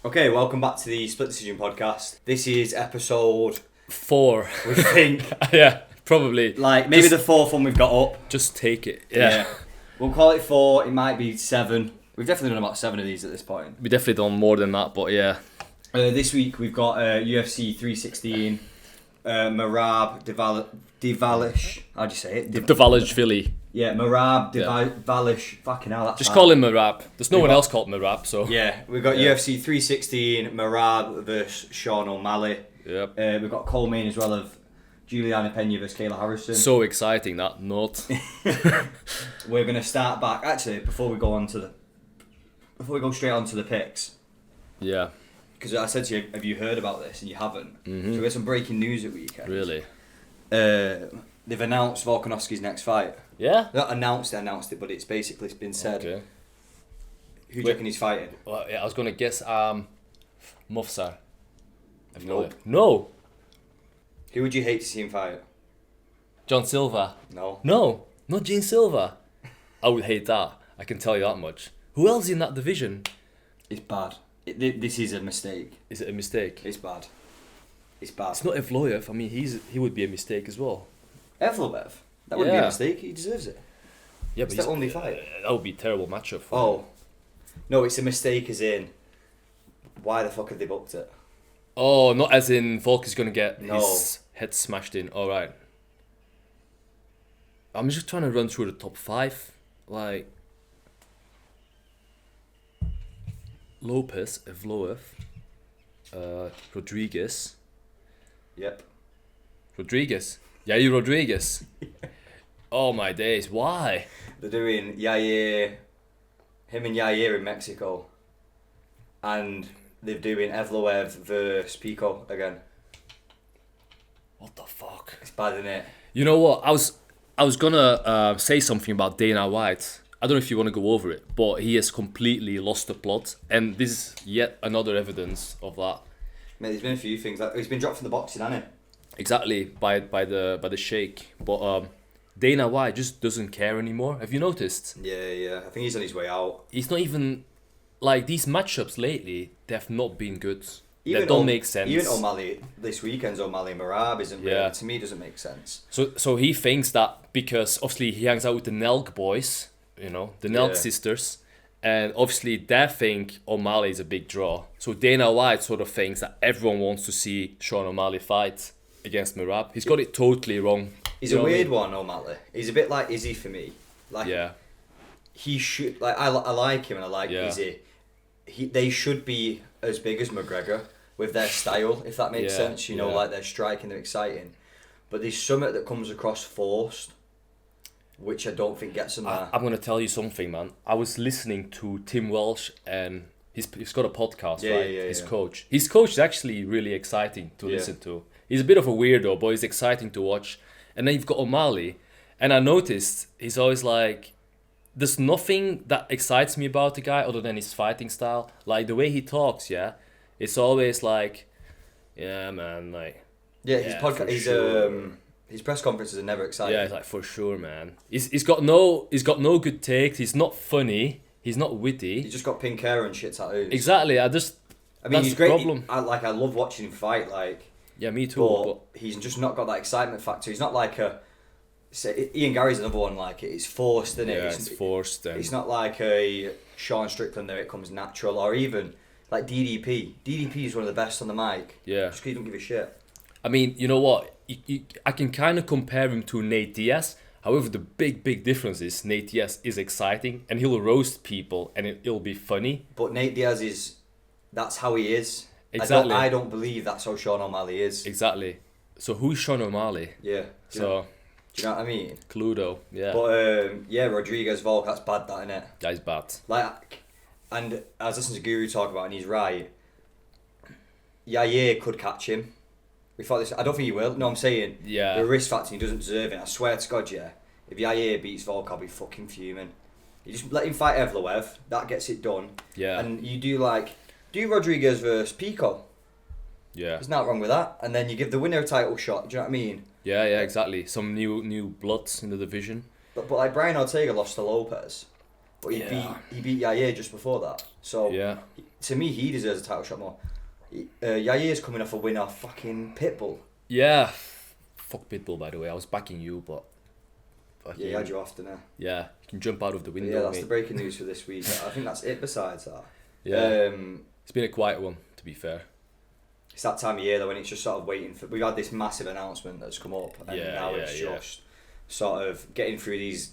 Okay, welcome back to the Split Decision podcast. This is episode 4. we think. Yeah, probably. Like, maybe the fourth one we've got up. Just take it. Yeah. We'll call it 4, it might be 7. We've definitely done about 7 of these at this point. We definitely done more than that, but yeah. This week we've got UFC 316, Merab Dvalishvili. How do you say it? Dvalishvili. Yeah, Merab Dvalishvili. Fucking hell, that's Just hard. call him Merab. There's no one else called Merab, so. Yeah, we've got UFC 316, Merab versus Sean O'Malley. Yep. We've got co-main as well of Juliana Pena versus Kayla Harrison. So exciting, that note. We're gonna start back. Actually, before we go straight on to the picks, Yeah. because I said to you, have you heard about this? And you haven't. So we had some breaking news at weekend. Really? They've announced Volkanovski's next fight. Yeah? Not announced it, but it's basically been said. Okay. Who do you reckon he's fighting? Well, yeah, I was gonna guess Mofsar. Nope. No. Who would you hate to see him fight? John Silva. No. No, not Gene Silva. I would hate that. I can tell you that much. Who else is in that division? It's bad. This is a mistake. Is it a mistake? It's bad. It's bad. It's not Evloev. I mean, he would be a mistake as well. Evloev? That wouldn't be a Yeah. mistake. He deserves it. Yeah, It's but the only fight. That would be a terrible matchup for him. Oh. No, it's a mistake as in, why the fuck have they booked it? Oh, not as in Volk is gonna get No. his head smashed in. All right. I'm just trying to run through the top 5. Like Lopez, Evloev, Rodriguez. Yep. Yeah, you Rodriguez. Oh my days! Why? They're doing him and Yair in Mexico. And they're doing Evloev versus Pico again. What the fuck? It's bad, isn't it? You know what? I was gonna say something about Dana White. I don't know if you want to go over it, but he has completely lost the plot, and this is yet another evidence of that. Mate, there's been a few things. Like, he's been dropped from the boxing, hasn't he? Exactly by the Sheikh, but Dana White just doesn't care anymore. Have you noticed? Yeah. I think he's on his way out. He's not even like these matchups lately. They have not been good. Even That don't make sense. Even O'Malley, this weekend's O'Malley Merab isn't really, Yeah. to me, doesn't make sense. So he thinks that because obviously he hangs out with the Nelk boys, the Nelk Yeah. sisters, and obviously they think O'Malley is a big draw. So Dana White sort of thinks that everyone wants to see Sean O'Malley fight against Merab. He's got it totally wrong. He's You a know what I weird mean? one, O'Malley. He's a bit like Izzy for me. Like, Yeah, he should, like, I like him and I like Yeah. Izzy. They should be as big as McGregor with their style, if that makes Yeah, sense. yeah. Like they're striking, they're exciting. But there's something that comes across forced, which I don't think gets them there. I'm gonna tell you something, man. I was listening to Tim Welsh, and he's got a podcast, Yeah, right? yeah, His yeah. coach. His coach is actually really exciting to Yeah. listen to. He's a bit of a weirdo, but he's exciting to watch. And then you've got O'Malley, and I noticed he's always like, there's nothing that excites me about the guy other than his fighting style. Like the way he talks, yeah, it's always like, yeah, man, like. Yeah, his Yeah, podcast, for sure. his press conferences are never exciting. Yeah, it's like for sure, man. He's got no good takes. He's not funny. He's not witty. He's just got pink hair and shit tattoos. Exactly. I mean, that's he's the great. problem. I love watching him fight. Like, Yeah, me too. but he's just not got that excitement factor. He's not like a. Say, Ian Gary's another one. Like, it's forced, isn't it? Yeah, it's forced. And It's not like a Sean Strickland there. It comes natural, or even like DDP. DDP is one of the best on the mic. Yeah. Just 'cause he don't give a shit. I mean, you know what? I can kind of compare him to Nate Diaz. However, the big difference is Nate Diaz is exciting and he'll roast people and it'll be funny. But Nate Diaz is. That's how he is. Exactly. I don't believe that's how Sean O'Malley is. Exactly. So who's Sean O'Malley? Yeah. So Do you know what I mean? Cluedo, yeah. But yeah, Rodriguez Volk, that's bad, that, innit? That is bad. Like, and I was listening to Guru talk about it, and he's right. Yair could catch him. We thought this. I don't think he will. No, I'm saying Yeah. the risk factor. He doesn't deserve it. I swear to God, yeah. If Yair beats Volk, I'll be fucking fuming. You just let him fight Evloev. That gets it done. Yeah. And you do Rodriguez versus Pico. Yeah. There's nothing wrong with that. And then you give the winner a title shot. Do you know what I mean? Yeah, exactly. Some new bloods in the division. But like Brian Ortega lost to Lopez, but Yeah. he beat Yair just before that. So Yeah. to me, he deserves a title shot more. Yair's coming off a win off fucking Pitbull. Yeah. Fuck Pitbull, by the way. I was backing you, but... Yeah, you had you off, didn't Yeah, you can jump out of the window. Yeah, that's mate. the breaking news for this week. I think that's it besides that. Yeah. It's been a quiet one, to be fair. It's that time of year though when it's just sort of waiting for... We've had this massive announcement that's come up and now it's just sort of getting through these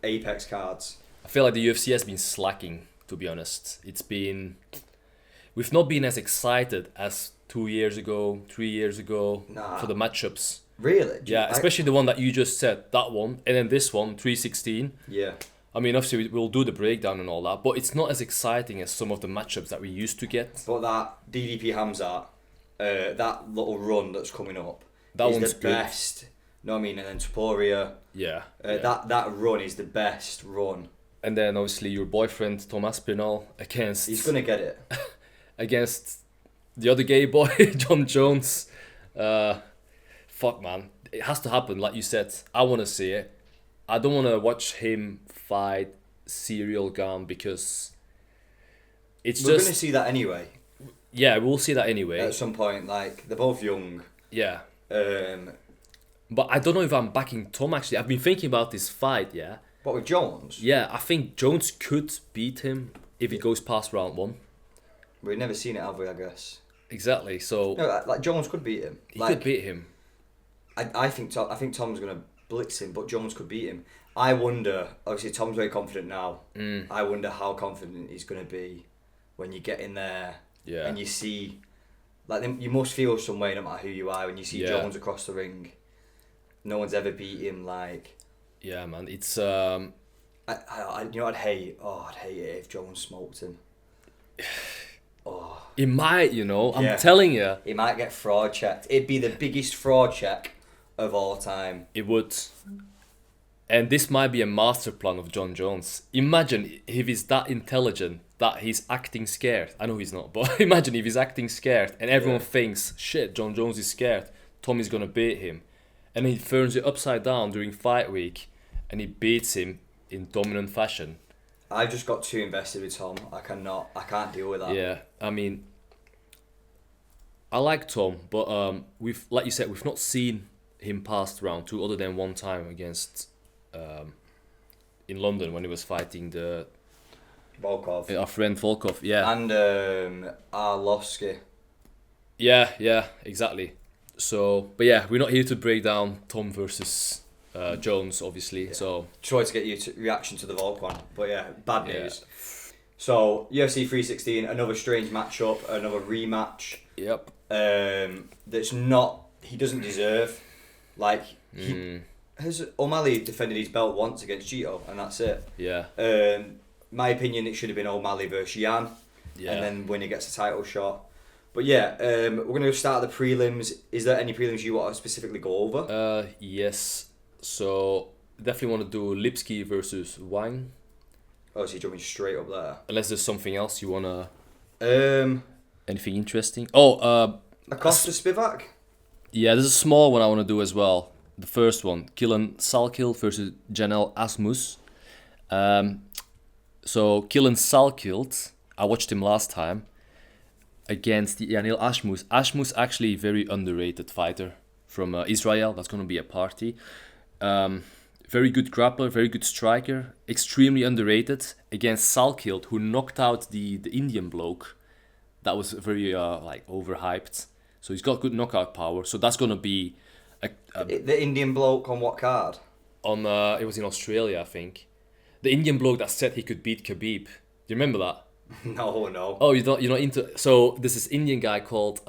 Apex cards. I feel like the UFC has been slacking, to be honest. It's been... We've not been as excited as 2 years ago, 3 years ago for the matchups. Really? Yeah, especially the one that you just said, that one, and then this one, 316. Yeah. I mean, obviously we'll do the breakdown and all that, but it's not as exciting as some of the matchups that we used to get. But that DDP Hamzat, that little run that's coming up, that is one's the good. best. You know what I mean? And then Topuria. That run is the best run. And then obviously your boyfriend Tom Aspinall against... He's gonna get it. against the other gay boy, John Jones. Fuck, man. It has to happen, like you said. I want to see it. I don't want to watch him fight Serial Gun because We're going to see that anyway. Yeah, we'll see that anyway. At some point, like, they're both young. Yeah. But I don't know if I'm backing Tom, actually. I've been thinking about this fight, yeah. What, with Jones? Yeah, I think Jones could beat him if it goes past round 1. We've never seen it, have we, I guess? Exactly, so... No, like, Jones could beat him. He could beat him. I think Tom's going to blitz him, but Jones could beat him. I wonder, obviously Tom's very confident now. I wonder how confident he's going to be when you get in there and you see, like, you must feel some way no matter who you are when you see Jones across the ring. No one's ever beat him, like... Yeah, man, it's... you know what I'd hate? Oh, I'd hate it if Jones smoked him. Oh. He might, you know, I'm telling you. He might get fraud checked. It'd be the biggest fraud check of all time. It would. And this might be a master plan of John Jones. Imagine if he's that intelligent that he's acting scared. I know he's not, but imagine if he's acting scared and everyone thinks, shit, John Jones is scared. Tommy's gonna beat him. And he turns it upside down during fight week and he beats him in dominant fashion. I've just got too invested with Tom. I can't deal with that. Yeah, I mean, I like Tom, but like you said, we've not seen him past round 2 other than one time against in London when he was fighting the Volkov. Our friend Volkov, yeah. And Arlovsky. Yeah, exactly. So, but yeah, we're not here to break down Tom versus Jones, obviously. So try to get your reaction to the Volk one, but yeah, bad news. So UFC 316, another strange matchup, another rematch. Yep. That's not, he doesn't deserve. Like, has O'Malley defended his belt once against Gito, and that's it. Yeah. My opinion, it should have been O'Malley versus Yan, yeah. And then when he gets a title shot. But yeah, we're going to start the prelims. Is there any prelims you want to specifically go over? Yes. So definitely want to do Lipski versus Wang. Oh, so you're jumping straight up there. Unless there's something else you wanna. Anything interesting? Acosta Spivak. Yeah, there's a small one I want to do as well. The first one, Killen Salkild versus Janelle Asmus. So Killen Salkild, I watched him last time against Janelle Asmus. Asmus actually very underrated fighter from Israel. That's gonna be a party. Very good grappler, very good striker, extremely underrated against Salkild, who knocked out the Indian bloke. That was very overhyped. So he's got good knockout power. So that's gonna be the Indian bloke on what card? On it was in Australia, I think. The Indian bloke that said he could beat Khabib. Do you remember that? No. Oh, you're not into. So there's this Indian guy called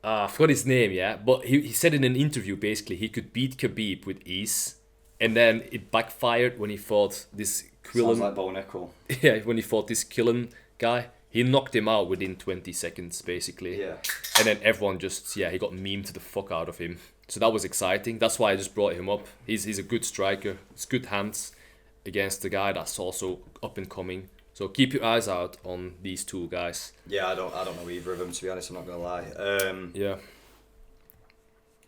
I forgot his name, yeah, but he said in an interview basically he could beat Khabib with ease, and then it backfired when he fought this Quillen. Sounds like Bo Nickel. Yeah, when he fought this Killen guy, he knocked him out within 20 seconds basically. Yeah. And then everyone just he got memed the fuck out of him. So that was exciting. That's why I just brought him up. He's a good striker. He's good hands against the guy that's also up and coming. So keep your eyes out on these two guys. Yeah, I don't know either of them, to be honest. I'm not gonna lie. Yeah.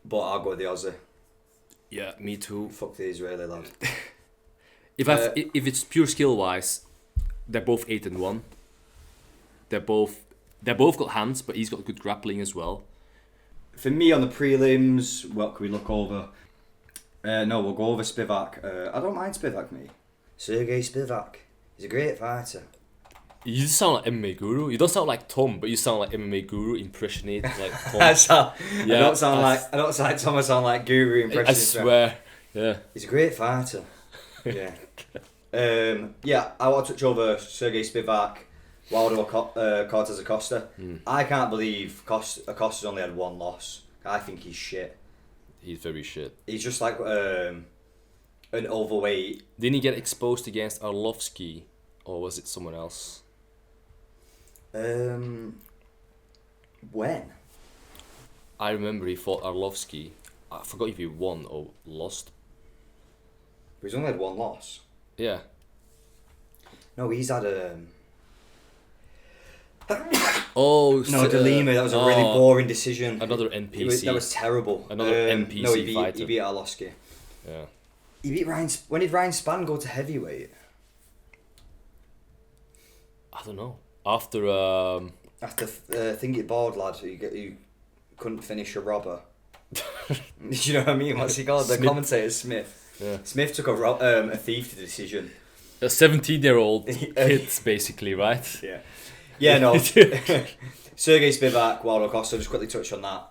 But I'll go with the Aussie. Yeah, me too. Fuck the Israeli lad. If it's pure skill wise, they're both 8-1. They're both got hands, but he's got good grappling as well. For me, on the prelims, what can we look over? No, we'll go over Spivak. I don't mind Spivak, mate. Sergey Spivak. He's a great fighter. You just sound like MMA Guru. You don't sound like Tom, but you sound like MMA Guru impersonate like Tom. I don't sound like Tom. I sound like Guru impersonate. I swear. Yeah. He's a great fighter. Yeah. I want to touch over Sergey Spivak, Waldo Cortez Acosta. I can't believe Acosta's only had one loss. I think he's shit. He's very shit. He's just like an overweight. Didn't he get exposed against Arlovsky, or was it someone else? When? I remember he fought Arlovsky. I forgot if he won or lost. But he's only had one loss. Yeah. No, he's had Delima. That was a really boring decision. Another NPC. That was terrible. Another NPC no, he fighter. beat Arlovsky. Yeah. He beat Ryan. When did Ryan Spann go to heavyweight? I don't know. After Thingy Bald lad who couldn't finish a robber. Do you know what I mean? What's he called? The commentator Smith. Yeah. Smith took a thief to the decision. A 17-year-old kids, basically, right? Yeah. Yeah, no. Sergey Spivak, Waldo Costa, just quickly touch on that.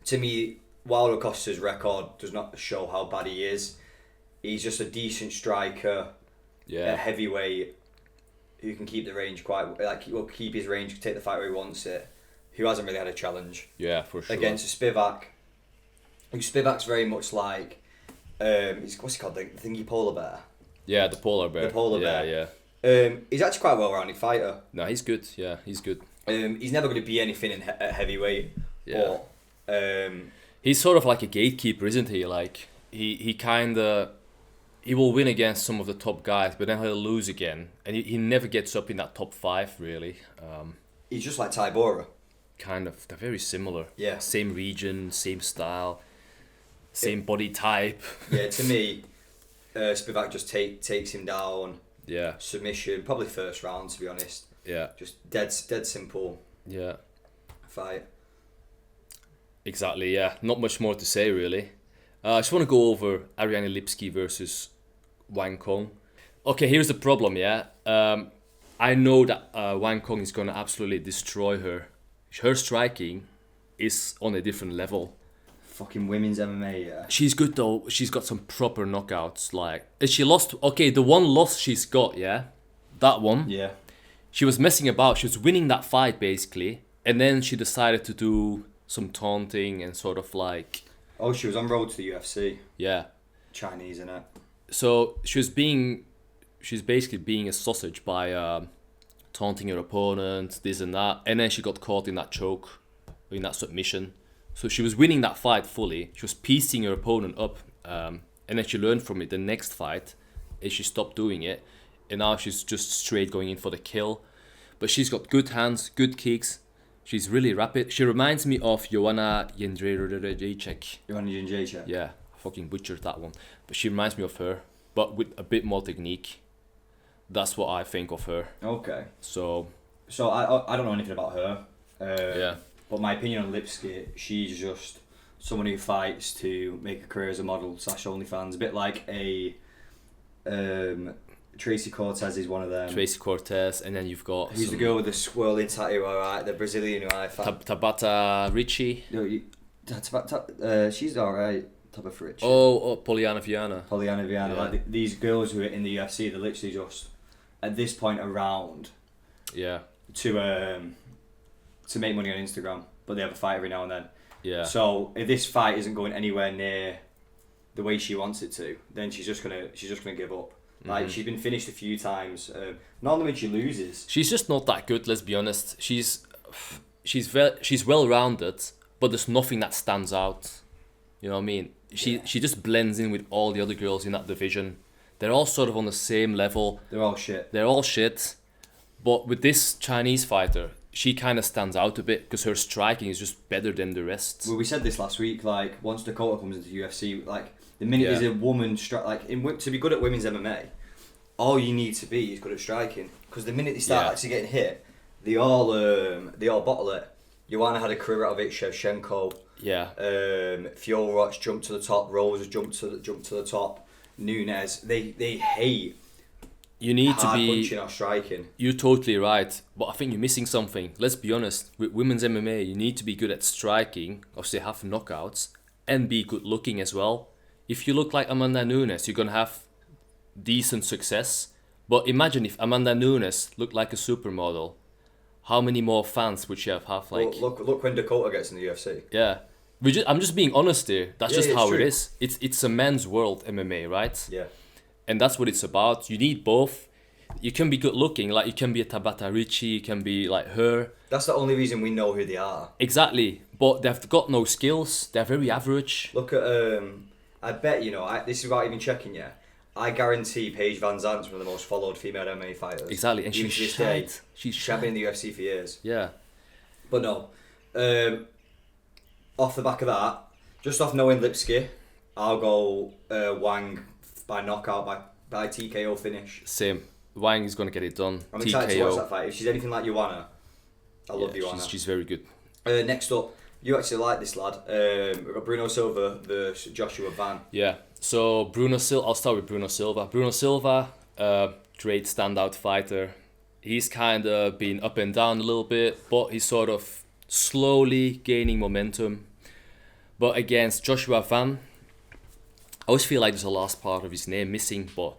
To me, Waldo Costa's record does not show how bad he is. He's just a decent striker, a heavyweight, who can keep the range he'll keep his range, take the fight where he wants it, who hasn't really had a challenge. Yeah, for sure. Against a Spivak, who Spivak's very much like, what's he called, the thingy polar bear? Yeah, the polar bear. The polar bear. Yeah. He's actually quite a well-rounded fighter. No, he's good. Yeah, he's good. He's never going to be anything at heavyweight. Yeah. Or, he's sort of like a gatekeeper, isn't he? Like he will win against some of the top guys, but then he'll lose again, and he never gets up in that top 5 really. He's just like Ty Bora. Kind of, they're very similar. Yeah. Same region, same style, same body type. Yeah, to me, Spivak just takes him down. Yeah. Submission, probably first round to be honest. Yeah. Just dead simple. Yeah. Fight. Exactly. Yeah. Not much more to say really. I just want to go over Ariane Lipski versus Wang Kong. Okay, here's the problem. Yeah. I know that Wang Kong is gonna absolutely destroy her. Her striking is on a different level. Fucking women's MMA, yeah. She's good though. She's got some proper knockouts. Like, and she lost. Okay, the one loss she's got, yeah, that one. Yeah. She was messing about. She was winning that fight basically, and then she decided to do some taunting and sort of like. Oh, she was on road to the UFC. Yeah. Chinese, innit? So she's basically being a sausage by taunting her opponent, this and that, and then she got caught in that choke, in that submission. So she was winning that fight fully. She was piecing her opponent up, and then she learned from it the next fight, and she stopped doing it, and now she's just straight going in for the kill. But she's got good hands, good kicks. She's really rapid. She reminds me of Joanna Jędrzejczyk. Joanna Jędrzejczyk. Yeah, I fucking butchered that one. But she reminds me of her, but with a bit more technique. That's what I think of her. Okay. So I don't know anything about her. Yeah. But my opinion on Lipski, she's just someone who fights to make a career as a model / OnlyFans. A bit like a Tracy Cortez is one of them. Tracy Cortez, and then you've got who's the girl with the swirling tattoo? Alright, the Brazilian who I fight. Tabata Ricci. No, she's alright. Tabata Ricci. Oh, Poliana Viana. Poliana Viana. Yeah. Like these girls who are in the UFC, they're literally just at this point around. Yeah. To make money on Instagram, but they have a fight every now and then. Yeah. So if this fight isn't going anywhere near the way she wants it to, then she's just gonna give up. Like she's been finished a few times. Normally when she loses, she's just not that good. Let's be honest. She's well rounded, but there's nothing that stands out. You know what I mean? She just blends in with all the other girls in that division. They're all sort of on the same level. They're all shit. But with this Chinese fighter, she kind of stands out a bit because her striking is just better than the rest. Well, we said this last week. Like once Dakota comes into UFC, like the minute there's a woman to be good at women's MMA, all you need to be is good at striking. Because the minute they start actually getting hit, they all bottle it. Joanna had a career out of it. Shevchenko. Yeah. Fiorot jumped to the top. Rose has jumped to the top. Nunes. They hate. You need to be punching or striking. You're totally right, but I think you're missing something. Let's be honest. With women's MMA, you need to be good at striking, obviously have knockouts, and be good looking as well. If you look like Amanda Nunes, you're gonna have decent success. But imagine if Amanda Nunes looked like a supermodel, how many more fans would she have? Like, look when Dakota gets in the UFC. Yeah, I'm just being honest here. That's just how true. it is. It's a man's world, MMA, right? Yeah. And that's what it's about. You need both. You can be good looking, like you can be a Tabata Ricci, you can be like her. That's the only reason we know who they are. Exactly, but they've got no skills. They're very average. Look at I bet this is without even checking yet. I guarantee Paige Van Zant's one of the most followed female MMA fighters. Exactly, and she's shite. She's been in the UFC for years. Yeah. But no, off the back of that, just off knowing Lipski, I'll go Wang by knockout by TKO finish. Same. Wang is gonna get it done. I'm excited to watch that fight. If she's anything like Joanna, I love Joanna. She's very good. Next up, you actually like this lad. We've got Bruno Silva versus Joshua Van. Yeah. So I'll start with Bruno Silva. Bruno Silva, great standout fighter. He's kind of been up and down a little bit, but he's sort of slowly gaining momentum. But against Joshua Van, I always feel like there's a last part of his name missing, but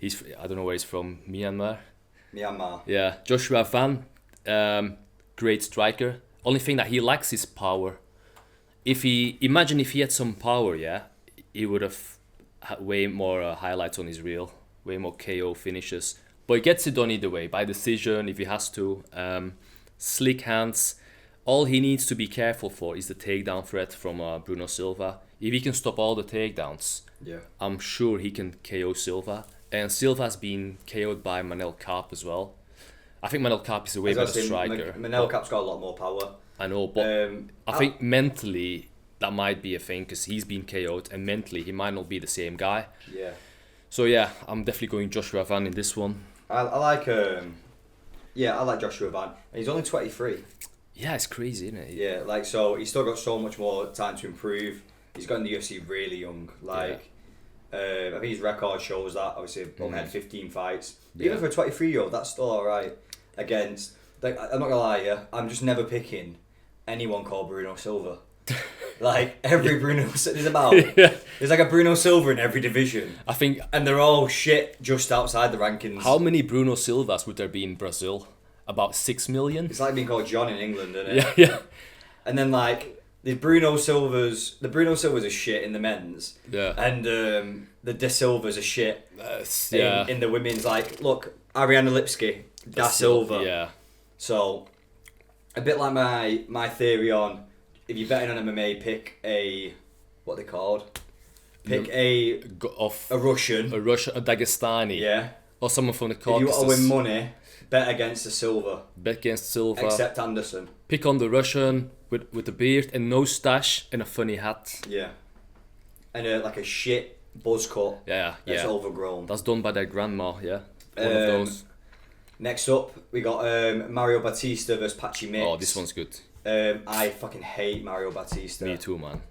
I don't know where he's from, Myanmar. Yeah, Joshua Van, great striker. Only thing that he lacks is power. Imagine if he had some power, he would have had way more highlights on his reel, way more KO finishes. But he gets it done either way, by decision if he has to. Slick hands. All he needs to be careful for is the takedown threat from Bruno Silva. If he can stop all the takedowns, I'm sure he can KO Silva. And Silva has been KO'd by Manel Kape as well. I think Manel Kape is a way better striker. Manel Kape's got a lot more power. I know, but I think mentally that might be a thing because he's been KO'd and mentally he might not be the same guy. Yeah. So yeah, I'm definitely going Joshua Van in this one. I like Joshua Van. And he's only 23. Yeah, it's crazy, isn't it? Yeah, so he's still got so much more time to improve. He's got in the UFC really young. I think his record shows that. Obviously, only had 15 fights. Even for a 23-year-old, that's still alright. Against, I'm not gonna lie, I'm just never picking anyone called Bruno Silva. Every Bruno, there's like a Bruno Silva in every division. I think, and they're all shit just outside the rankings. How many Bruno Silvas would there be in Brazil? About 6 million. It's like being called John in England, isn't it? Yeah. And then the Bruno Silvas are shit in the men's. Yeah. And the De Silvas are shit in the women's. Look, Ariana Lipski, Da Silva. Yeah. So, a bit like my theory on, if you're betting on MMA, pick a, what they called? Pick a Russian. A Dagestani. Yeah. Or someone from the Caucasus. If you want to win money, bet against the Silva. Bet against Silva. Except Anderson. Pick on the Russian with the beard and no stash and a funny hat. Yeah. And a shit buzz cut. Yeah. That's overgrown. That's done by their grandma, yeah. One of those. Next up, we got Mario Batista versus Patchy Mix. Oh, this one's good. I fucking hate Mario Batista. Me too, man.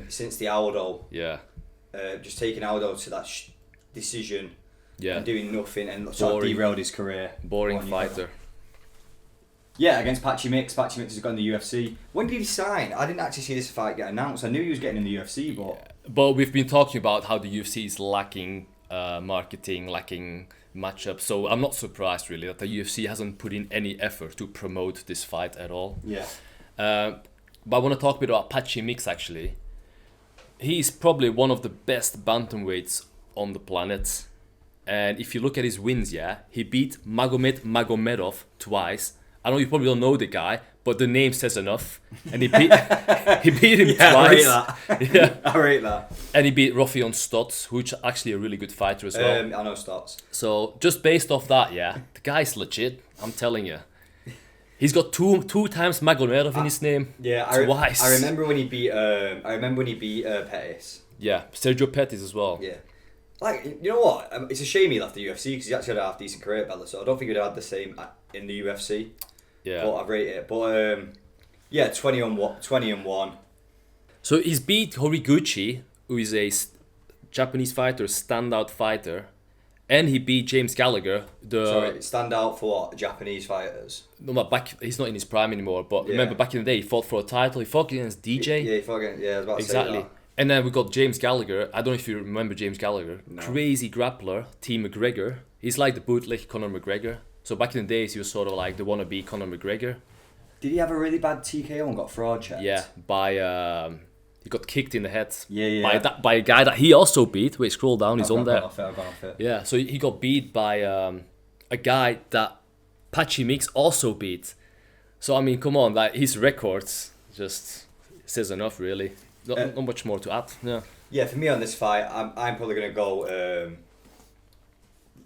Since the Aldo. Yeah. Just taking Aldo to that decision. Yeah. And doing nothing and sort of derailed his career. Boring fighter. Yeah, against Patchy Mix. Patchy Mix has got in the UFC. When did he sign? I didn't actually see this fight get announced. I knew he was getting in the UFC, but... Yeah. But we've been talking about how the UFC is lacking marketing, lacking matchups. So I'm not surprised, really, that the UFC hasn't put in any effort to promote this fight at all. Yeah. But I want to talk a bit about Patchy Mix, actually. He's probably one of the best bantamweights on the planet. And if you look at his wins, he beat Magomed Magomedov twice. I know you probably don't know the guy, but the name says enough. And he beat him twice. I rate that. And he beat Rafion Stotts, who's actually a really good fighter as well. I know Stotts. So just based off that, the guy's legit. I'm telling you. He's got two times Magomedov in his name. Yeah, twice. I remember when he beat. Pettis. Yeah, Sergio Pettis as well. Yeah. Like, you know what? It's a shame he left the UFC because he actually had a half decent career at Bellator. I don't think he'd have had the same in the UFC. Yeah. But I rate it. But yeah, 20-1. So he's beat Horiguchi, who is a Japanese fighter, standout fighter, and he beat James Gallagher. Sorry, stand out for what? Japanese fighters? No, he's not in his prime anymore, but remember back in the day, he fought for a title. He fought against DJ. Yeah, he fought against... Yeah, I was about to exactly. say that. And then we got James Gallagher. I don't know if you remember James Gallagher. No. Crazy grappler, Team McGregor. He's like the bootleg Conor McGregor. So back in the days, he was sort of like the wannabe Conor McGregor. Did he have a really bad TKO and got fraud checked? Yeah, he got kicked in the head. Yeah. By a guy that he also beat. Wait, scroll down. He's on there. I've gone off it. Yeah, so he got beat by a guy that Patchy Mix also beat. So I mean, come on, like his records just says enough, really. Not much more to add. Yeah. Yeah, for me on this fight, I'm probably gonna go.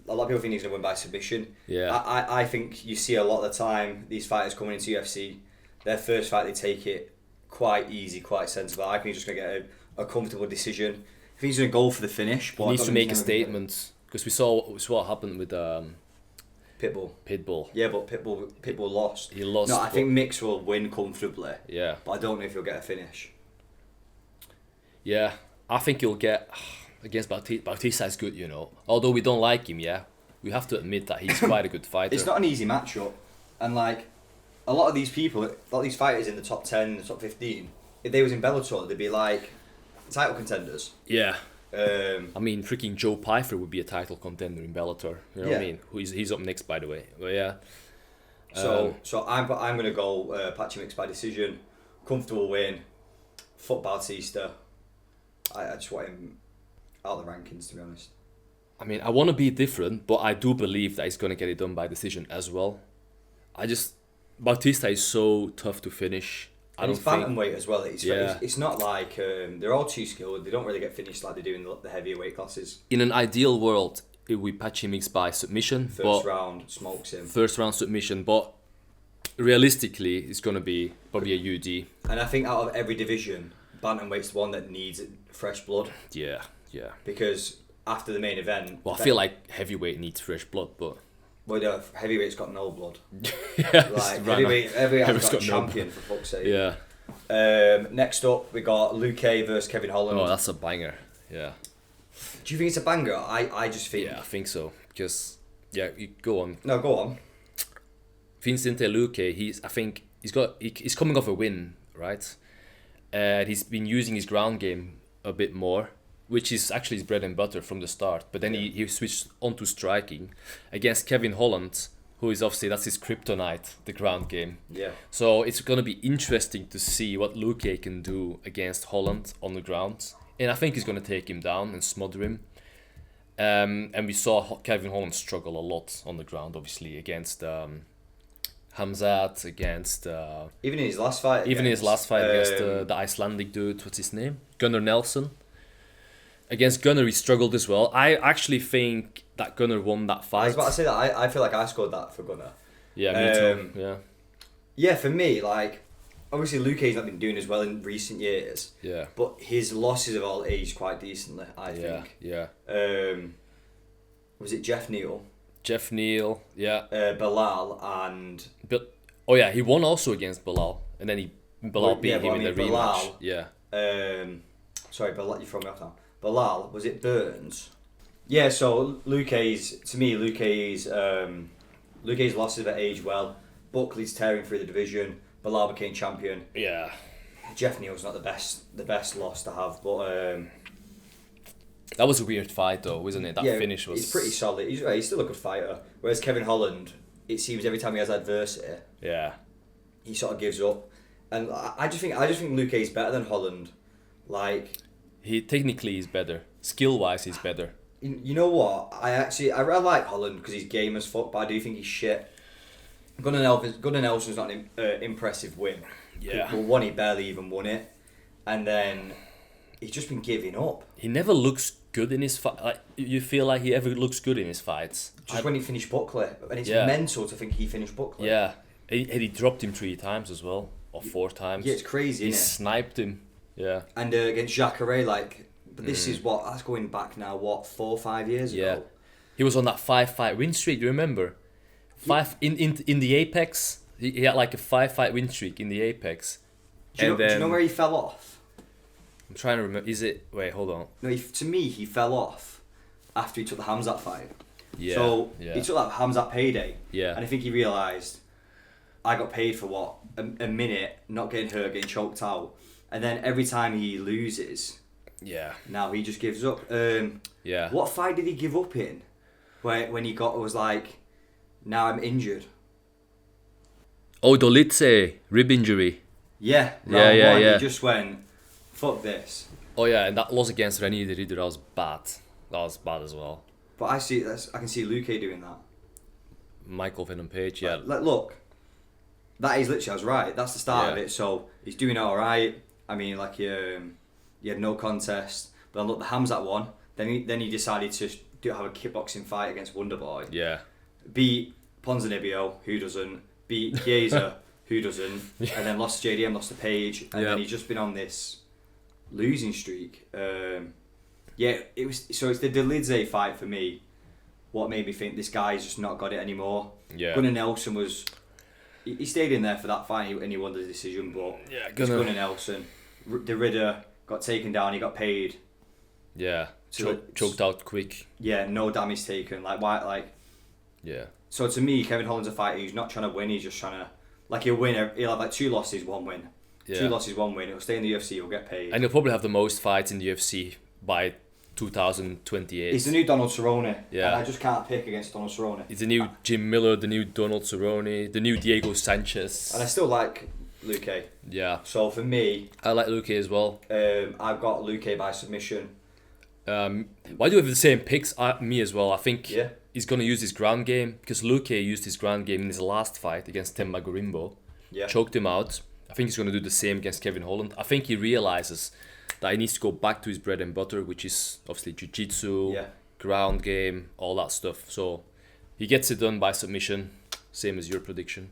A lot of people think he's gonna win by submission. Yeah. I think you see a lot of the time these fighters coming into UFC, their first fight they take it quite easy, quite sensible. I think he's just gonna get a comfortable decision. I think he's gonna go for the finish. He needs to make a statement because we saw what happened with Pitbull. Yeah, but Pitbull lost. He lost. No, I think Mix will win comfortably. Yeah. But I don't know if he'll get a finish. Yeah, I think he'll get against Bautista. Bautista's good, you know. Although we don't like him, yeah, we have to admit that he's quite a good fighter. It's not an easy matchup, and like a lot of these people, a lot of these fighters in the top 10, the top 15, if they was in Bellator, they'd be like title contenders. Yeah. I mean, freaking Joe Pyfer would be a title contender in Bellator. You know what I mean? He's up next, by the way. But yeah. So I'm gonna go Patchy Mix by decision, comfortable win, fuck Bautista. I just want him out of the rankings, to be honest. I mean, I want to be different, but I do believe that he's gonna get it done by decision as well. Bautista is so tough to finish. And it's bantamweight as well. It's not like they're all too skilled. They don't really get finished like they do in the heavier weight classes. In an ideal world, it would be Patchy Mix by submission. First round smokes him. First round submission, but realistically, it's gonna be probably a UD. And I think out of every division, bantamweight's the one that needs fresh blood. Yeah. Because after the main event, I feel like heavyweight needs fresh blood, but. Well, no, heavyweight's got no blood. Yeah, like heavyweight's got a champion, for fuck's sake. Yeah. Next up, we got Luke versus Kevin Holland. Oh, that's a banger. Yeah. Do you think it's a banger? I just think. Yeah, I think so. Because you go on. No, go on. Vincente Luque, he's coming off a win, right? And he's been using his ground game a bit more, which is actually his bread and butter from the start. But then he switched onto striking against Kevin Holland, who is obviously, that's his kryptonite, the ground game. Yeah. So it's going to be interesting to see what Luque can do against Holland on the ground. And I think he's going to take him down and smother him. And we saw Kevin Holland struggle a lot on the ground, obviously, against Hamzat, against... even in his last fight against the Icelandic dude, what's his name? Gunnar Nelson. Against Gunnar, he struggled as well. I actually think that Gunnar won that fight. I was about to say that. I feel like I scored that for Gunnar. Yeah, me too. Yeah. Yeah, for me, like, obviously Luque's not been doing as well in recent years. Yeah. But his losses have all aged quite decently, I think. Yeah. Was it Jeff Neal? Jeff Neal, yeah. Bilal and... he won also against Bilal. And then Bilal beat him in the rematch. Yeah. Sorry, Bilal, you throw me off now. Bilal, was it Burns? Yeah, so Luque's losses have aged well. Buckley's tearing through the division. Bilal became champion. Yeah. Jeff Neal's not the best loss to have, but that was a weird fight though, wasn't it? That finish was... He's pretty solid. He's still a good fighter. Whereas Kevin Holland, it seems every time he has adversity, he sort of gives up. And I just think Luque's better than Holland. Like, he technically is better. Skill wise, he's better. You know what? I like Holland because he's game as fuck, but I do think he's shit. Gunnar Nelson's not an impressive win. Yeah. Well, one, he barely even won it, and then he's just been giving up. He never looks good in his fight. Like, you feel like he ever looks good in his fights. Just when he finished Buckley, and it's mental to think he finished Buckley. Yeah, he dropped him 3 times as well, or 4 times. Yeah, it's crazy. He sniped him. Yeah. And against Jacare, like, But this is that's going back now, 4 or 5 years ago? He was on that 5-fight win streak, do you remember? In the Apex, he had like a 5-fight win streak in the Apex. Do you know where he fell off? I'm trying to remember. Wait, hold on. No, to me, he fell off after he took the Hamzat fight. Yeah. So he took that Hamzat payday. Yeah. And I think he realised, I got paid for what? A minute, not getting hurt, getting choked out. And then every time he loses, now he just gives up. What fight did he give up in? When he was like, now I'm injured. Oh, Dolitze, rib injury. Yeah. He just went, fuck this. Oh yeah, and that loss against Renier de Ridder, that was bad. That was bad as well. But I can see Luque doing that. Michael Venom Page, yeah. Look, that is literally, I was right. That's the start of it. So he's doing all right. I mean, like he had no contest. But then look, the Hamzat one. Then he decided to have a kickboxing fight against Wonderboy. Yeah. Beat Ponzinibbio, who doesn't. Beat Chiesa, who doesn't. And then lost to JDM, lost to Page. And then he's just been on this losing streak. It was. So it's the Dolidze fight for me. What made me think this guy's just not got it anymore. Yeah. Gunnar Nelson was. He stayed in there for that fight and he won the decision, but Gunnar Nelson, the Ridder got taken down. He got paid. Yeah. Choked out quick. Yeah, no damage taken. Yeah. So to me, Kevin Holland's a fighter who's not trying to win. He's just trying to, he'll win. He'll have like 2 losses, 1 win. Yeah. 2 losses, 1 win. He'll stay in the UFC. He'll get paid. And he'll probably have the most fights in the UFC by 2028. He's the new Donald Cerrone. Yeah. And I just can't pick against Donald Cerrone. He's the new Jim Miller, the new Donald Cerrone, the new Diego Sanchez. And I still like Luque. Yeah. So for me, I like Luque as well. I've got Luque by submission. Why do you have the same picks? Me as well. I think he's going to use his ground game because Luque used his ground game in his last fight against Temba Gorimbo. Yeah. Choked him out. I think he's going to do the same against Kevin Holland. I think he realizes that he needs to go back to his bread and butter, which is obviously jiu-jitsu, ground game, all that stuff. So he gets it done by submission, same as your prediction.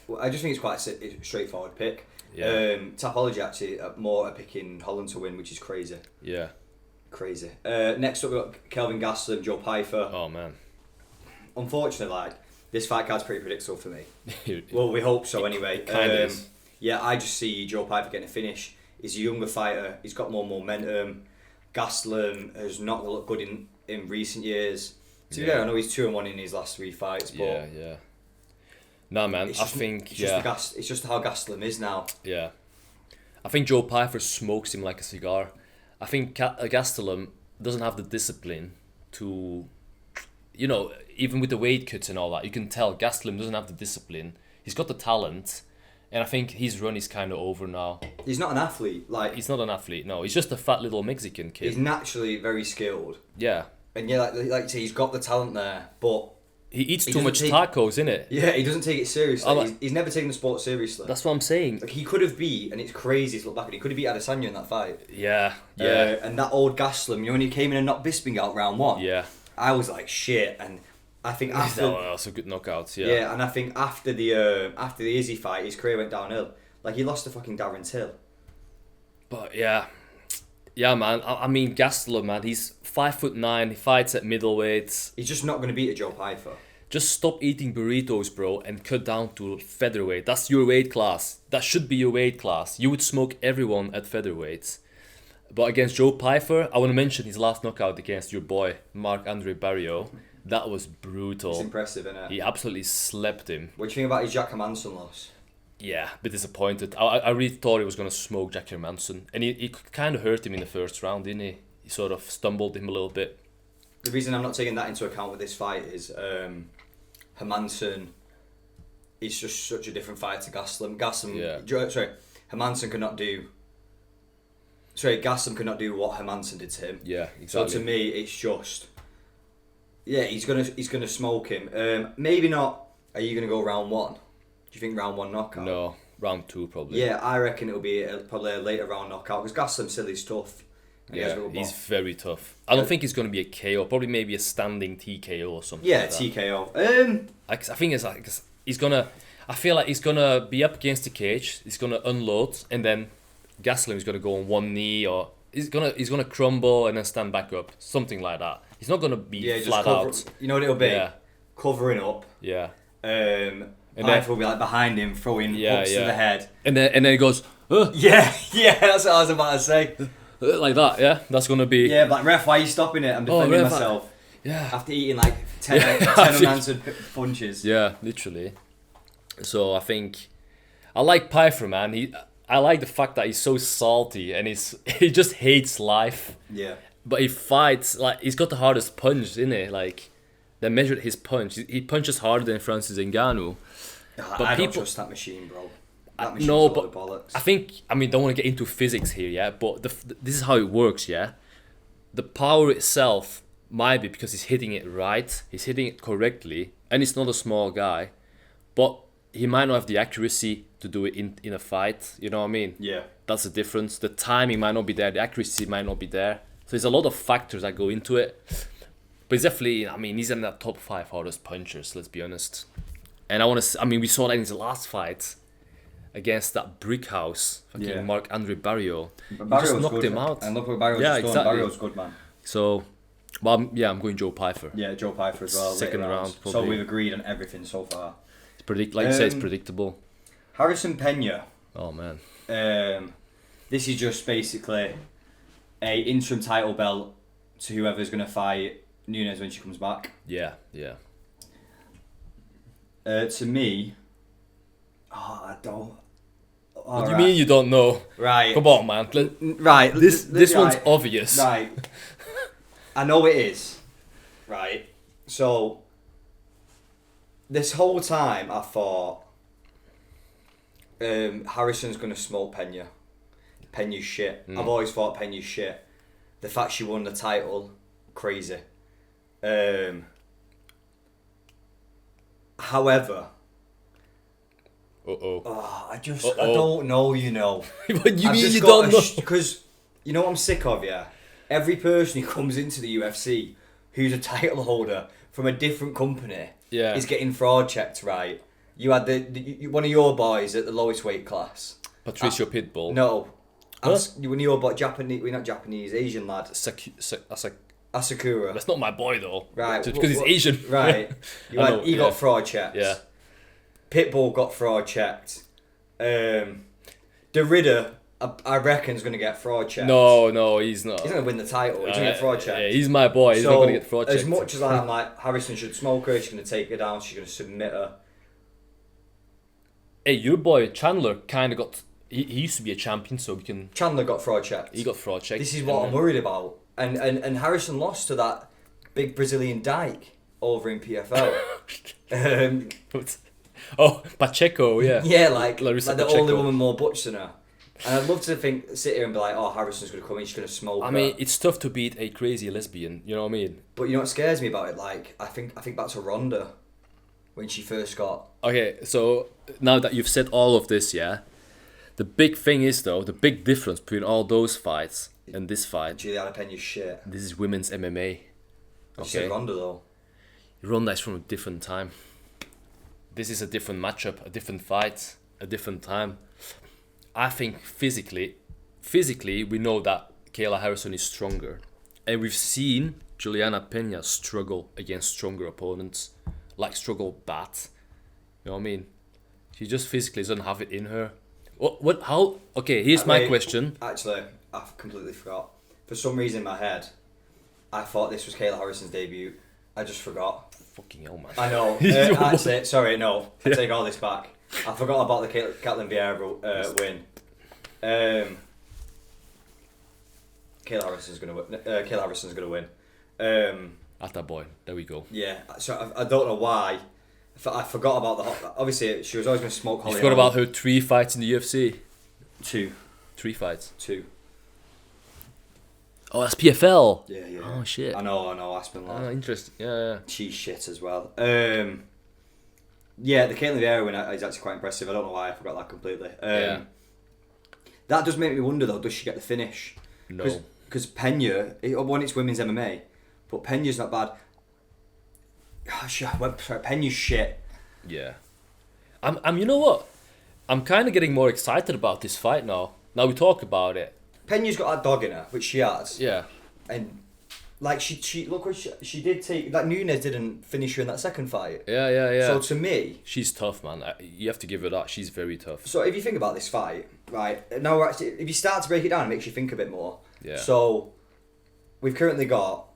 Well, I just think it's quite a straightforward pick. Yeah. Tapology actually more are picking Holland to win, which is crazy. Yeah. Crazy. Next up, we've got Kelvin Gastelum, Joe Pyfer. Oh, man. Unfortunately, this fight card's pretty predictable for me. Well, we hope so anyway. Kind of is. Yeah, I just see Joe Pyfer getting a finish. He's a younger fighter. He's got more momentum. Gastelum has not looked good in recent years. To be fair, I know he's 2-1 in his last 3 fights, but yeah. Nah, man, I think it's just how Gastelum is now. Yeah, I think Joe Pyfer smokes him like a cigar. I think Gastelum doesn't have the discipline to, even with the weight cuts and all that, you can tell Gastelum doesn't have the discipline. He's got the talent. And I think his run is kind of over now. He's not an athlete. He's not an athlete, no. He's just a fat little Mexican kid. He's naturally very skilled. Yeah. And like you say, he's got the talent there, but... He eats too much tacos, innit? Yeah, he doesn't take it seriously. He's never taken the sport seriously. That's what I'm saying. He could have beat, and it's crazy to look back at, he could have beat Adesanya in that fight. Yeah. And that old Gastelum, when he came in and knocked Bisping out round 1. Yeah. I was like, shit, and... I think after that was a good knockout, yeah. Yeah, and I think after the Izzy fight, his career went downhill. He lost to fucking Darren Till. But yeah, man. I mean, Gastelum, man. He's 5'9". He fights at middleweight. He's just not going to beat a Joe Pyfer. Just stop eating burritos, bro, and cut down to featherweight. That's your weight class. That should be your weight class. You would smoke everyone at featherweight. But against Joe Pyfer, I want to mention his last knockout against your boy Marc-Andre Barrio. That was brutal. It's impressive, isn't it? He absolutely slept him. What do you think about his Jack Hermansson loss? Yeah, a bit disappointed. I really thought he was going to smoke Jack Hermansson. And he kind of hurt him in the first round, didn't he? He sort of stumbled him a little bit. The reason I'm not taking that into account with this fight is Hermansson is just such a different fight to Gastelum. Hermansson cannot do... Gastelum cannot do what Hermansson did to him. Yeah, exactly. So to me, it's just... Yeah, he's gonna smoke him. Maybe not. Are you gonna go round 1? Do you think round 1 knockout? No, round 2 probably. Yeah, I reckon it'll be probably a later round knockout because Gastelum still is tough. Yeah, he's very tough. I don't think it's gonna be a KO. Probably maybe a standing TKO or something. Yeah, like TKO. I think it's like he's gonna. I feel like he's gonna be up against the cage. He's gonna unload, and then Gastelum is gonna go on one knee or he's gonna crumble and then stand back up, something like that. He's not gonna be flat out. You know what it'll be? Yeah. Covering up. Yeah. And then will be like behind him, throwing hooks to the head. And then he goes, Yeah, that's what I was about to say. Like that, yeah? That's gonna be... Yeah, but ref, why are you stopping it? I'm defending myself. Yeah. After eating like 10 unanswered punches. Yeah, literally. So I think... I like Pyfer, man. I like the fact that he's so salty and he just hates life. Yeah. But he fights, like, he's got the hardest punch, isn't it? Like, they measured his punch. He punches harder than Francis Ngannou. But I don't trust that machine, bro. That machine's no, but but bollocks. I think, don't want to get into physics here, yeah? But this is how it works, yeah? The power itself might be because he's hitting it right, he's hitting it correctly, and he's not a small guy. But he might not have the accuracy to do it in a fight, you know what I mean? Yeah. That's the difference. The timing might not be there, the accuracy might not be there. So there's a lot of factors that go into it. But he's definitely, he's in that top 5 hardest punchers, let's be honest. And we saw that in his last fight against that brick house, fucking Marc-Andre Barrio. He just knocked him out. And look what Barrio's done. Exactly. Barrio's good, man. So, I'm going Joe Pyfer. Yeah, Joe Pyfer as well. Second round, probably. So we've agreed on everything so far. It's like you say, it's predictable. Harrison Pena. Oh, man. This is just basically a interim title belt to whoever's going to fight Nunes when she comes back. Yeah. To me, I don't. What do you mean you don't know? Right. Come on, man. Right. This one's obvious. Right. I know it is. Right. So, this whole time I thought Harrison's going to smoke Pena. Pena's shit. I've always thought Pena's shit. The fact she won the title, crazy. However... I don't know, you know. What do you mean you don't know? Because, you know what I'm sick of, yeah? Every person who comes into the UFC who's a title holder from a different company is getting fraud checked, right? You had one of your boys at the lowest weight class. Patricio Pitbull. No. One of your boys, not Japanese, Asian lad. Asakura. That's not my boy, though. Right. Just because he's Asian. Right. He got fraud checked. Yeah. Pitbull got fraud checked. The Ridder, I reckon, is going to get fraud checked. No, he's not. He's going to win the title. He's going to get fraud checked. Yeah, he's my boy. He's not going to get fraud checked. As much as I'm like, Harrison should smoke her, she's going to take her down, she's going to submit her. Hey, your boy Chandler kind of got... He used to be a champion, so we can... Chandler got fraud checked. He got fraud checked. This is what I'm worried about. And Harrison lost to that big Brazilian dyke over in PFL. Pacheco, yeah. Yeah, like the Pacheco. only woman more butch than her. And I'd love to sit here and be like, oh, Harrison's going to come in, she's going to smoke her. It's tough to beat a crazy lesbian, you know what I mean? But you know what scares me about it? Like, I think back to Ronda when she first got... Okay, so now that you've said all of this, yeah, the big thing is, though, the big difference between all those fights and this fight... Juliana Pena's shit. This is women's MMA. Okay. You said Ronda, though. Ronda is from a different time. This is a different matchup, a different fight, a different time. I think physically, we know that Kayla Harrison is stronger. And we've seen Juliana Pena struggle against stronger opponents. Like, struggle bad. You know what I mean? She just physically doesn't have it in her. How? Okay, here's my question. Actually, I completely forgot. For some reason in my head, I thought this was Kayla Harrison's debut. I just forgot. Fucking hell, man. I know. Actually, sorry, no. I take all this back. I forgot about the Caitlin Vieira win. Kayla Harrison's gonna win. At that boy. There we go. Yeah. So I don't know why. I forgot about obviously, she was always going to smoke Holly. You forgot about her 3 fights in the UFC? 2. 3 fights? 2. Oh, that's PFL. Yeah. Oh shit. I know. Aspinall. Oh, interesting. Yeah. She's shit as well. Yeah, the Caitlin Vieira win is actually quite impressive. I don't know why I forgot that completely. That does make me wonder though. Does she get the finish? No. Because Pena, it's women's MMA, but Pena's not bad. Pena's shit. Yeah. You know what? I'm kind of getting more excited about this fight now. Now we talk about it. Pena's got that dog in her, which she has. Yeah. And like she look what she did take. Like Nunes didn't finish her in that second fight. Yeah. So to me, she's tough, man. You have to give her that. She's very tough. So if you think about this fight, right now, actually, if you start to break it down, it makes you think a bit more. Yeah. So we've currently got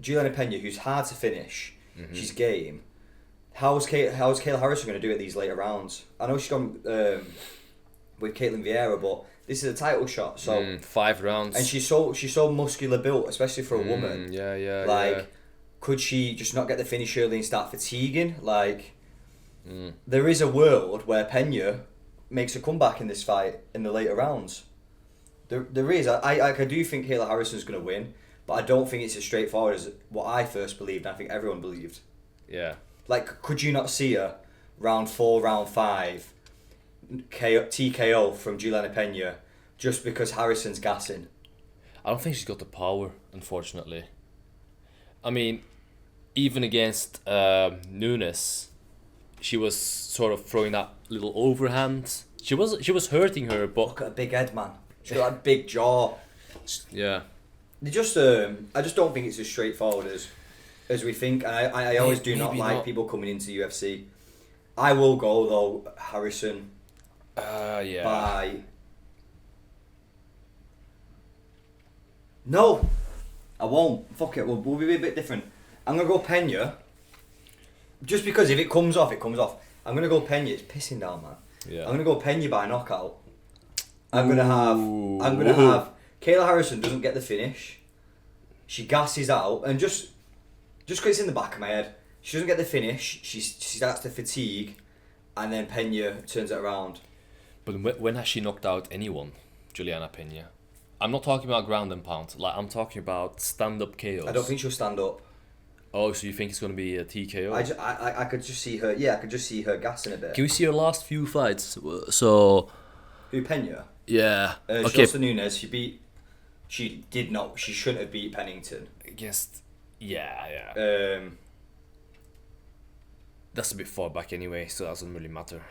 Juliana Pena, who's hard to finish. Mm-hmm. She's game. How's Kayla Harrison going to do it these later rounds? I know she's gone with Caitlin Vieira, but this is a title shot. So 5 rounds. And she's so muscular built, especially for a woman. Yeah. Like, could she just not get the finish early and start fatiguing? Like, there is a world where Pena makes a comeback in this fight in the later rounds. There is. I do think Kayla Harrison's going to win, but I don't think it's as straightforward as what I first believed, and I think everyone believed. Yeah. Like, could you not see her round 4, round 5, TKO from Juliana Pena just because Harrison's gassing? I don't think she's got the power, unfortunately. I mean, even against Nunes, she was sort of throwing that little overhand. She was hurting her, but look at a big head, man. She's got a big jaw. Yeah. They just I just don't think it's as straightforward as we think, and I always do not like people coming into the UFC. I will go though, Harrison. Yeah. By. No, I won't. Fuck it. We'll be a bit different. I'm gonna go Pena. Just because if it comes off, it comes off. I'm gonna go Pena. It's pissing down, man. Yeah. I'm gonna go Pena by knockout. I'm gonna have Kayla Harrison doesn't get the finish. She gasses out, and just because it's in the back of my head, she doesn't get the finish. She starts to fatigue, and then Pena turns it around. But when has she knocked out anyone, Juliana Pena? I'm not talking about ground and pound. Like, I'm talking about stand-up KOs. I don't think she'll stand up. Oh, so you think it's going to be a TKO? I could just see her. Yeah, I could just see her gassing a bit. Can we see her last few fights? So. Who, Pena? Yeah. She Okay. lost to Nunes. She did not. She shouldn't have beat Pennington. Against. Yeah. That's a bit far back anyway, so that doesn't really matter.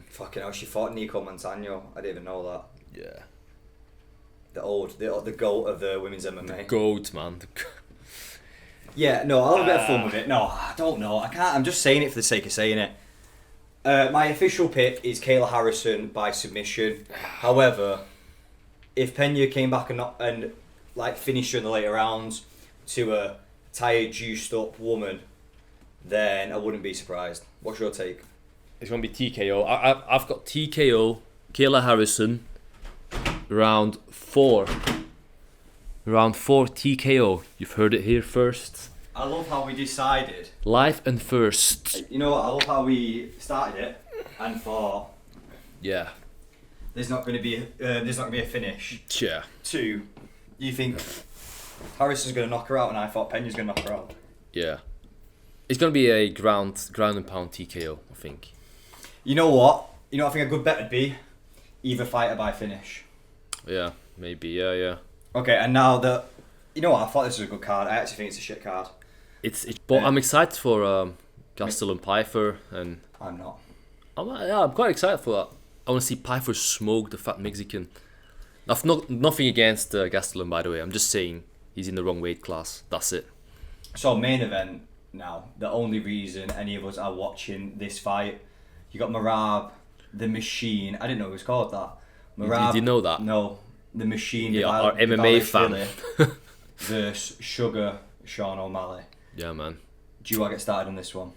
Fucking hell, she fought Nico Montano. I didn't even know that. Yeah. The GOAT of the women's MMA. The GOAT, man. Yeah, no, I'll have a bit of fun with it. No, I don't know. I can't. I'm just saying it for the sake of saying it. My official pick is Kayla Harrison by submission. However, if Pena came back and finished her in the later rounds to a tired, juiced up woman, then I wouldn't be surprised. What's your take? It's going to be TKO. I've got TKO, Kayla Harrison, round 4. Round 4 TKO. You've heard it here first. I love how we decided. Live and first. You know what? I love how we started it and thought. Yeah. There's not going to be a finish. Yeah. 2. You think Harrison's going to knock her out, and I thought Pena's going to knock her out. Yeah. It's going to be a ground and pound TKO, I think. You know what? I think a good bet would be either fighter by finish. Yeah, maybe. Yeah. Okay, and now you know what? I thought this was a good card. I actually think it's a shit card. But I'm excited for Gastelum and Pfeiffer, and I'm not. I'm quite excited for that. I want to see Pfeiffer smoke the fat Mexican. Nothing against Gastelum, by the way. I'm just saying he's in the wrong weight class. That's it. So main event now. The only reason any of us are watching this fight, you got Merab, the Machine. I didn't know it was called that. Merab. Did you know that? No, the Machine. Yeah, our MMA fan. Versus Sugar Sean O'Malley. Yeah, man. Do you want to get started on this one?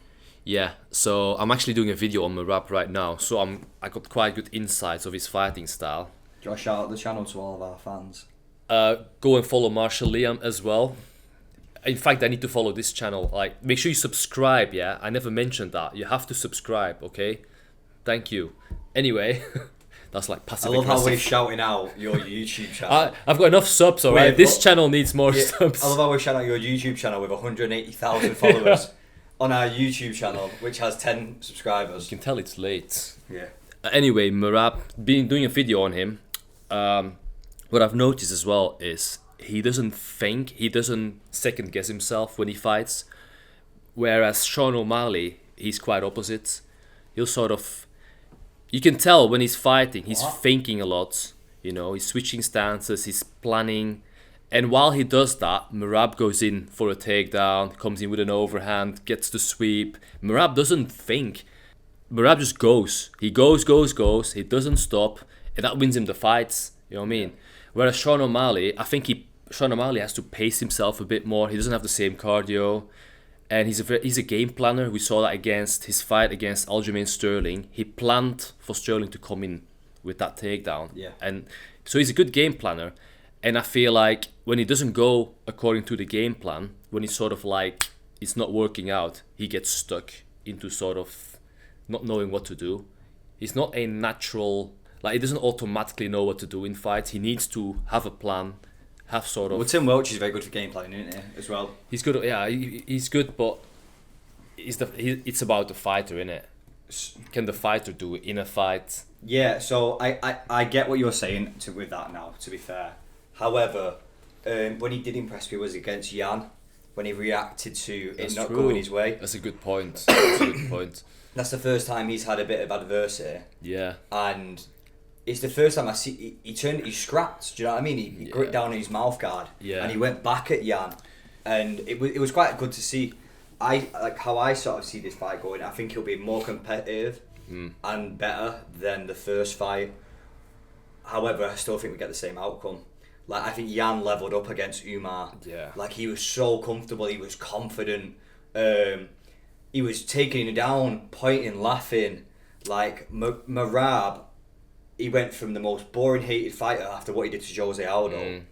Yeah, so I'm actually doing a video on Merab right now, so I got quite good insights of his fighting style. Do you want to shout out the channel to all of our fans? Go and follow Marshall Liam as well. In fact, I need to follow this channel. Make sure you subscribe, yeah? I never mentioned that. You have to subscribe, okay? Thank you. Anyway, that's passive aggressive. I love how we're shouting out your YouTube channel. I've got enough subs, alright? This channel needs more subs. I love how we're shouting out your YouTube channel with 180,000 followers on our YouTube channel, which has 10 subscribers. You can tell it's late. Yeah. Anyway, Merab, doing a video on him. What I've noticed as well is he doesn't think, he doesn't second guess himself when he fights. Whereas Sean O'Malley, he's quite opposite. He'll sort of, you can tell when he's fighting, he's thinking a lot. You know, he's switching stances, he's planning. And while he does that, Merab goes in for a takedown, comes in with an overhand, gets the sweep. Merab doesn't think. Merab just goes. He goes. He doesn't stop. And that wins him the fights. You know what I mean? Whereas Sean O'Malley, I think Sean O'Malley has to pace himself a bit more. He doesn't have the same cardio. And he's a game planner. We saw that against his fight against Aljamain Sterling. He planned for Sterling to come in with that takedown. Yeah. And so he's a good game planner. And I feel like when he doesn't go according to the game plan, when he's sort of like, it's not working out, he gets stuck into sort of not knowing what to do. He's not a natural, like he doesn't automatically know what to do in fights. He needs to have a plan, have sort of... Well, Tim Welch is very good for game planning, isn't he, as well? He's good, yeah, he's good, but it's about the fighter, innit? Can the fighter do it in a fight? Yeah, so I get what you're saying with that now, to be fair. However, when he did impress me was against Jan, when he reacted to it not going his way. That's a good point. That's the first time he's had a bit of adversity. Yeah. And it's the first time I see he scrapped. Do you know what I mean? He gripped down his mouth guard. Yeah. And he went back at Jan, and it was quite good to see. I like how I sort of see this fight going. I think he'll be more competitive and better than the first fight. However, I still think we get the same outcome. Like, I think Jan levelled up against Umar. Yeah. Like, he was so comfortable. He was confident. He was taking him down, pointing, laughing. Like, Merab, he went from the most boring, hated fighter after what he did to Jose Aldo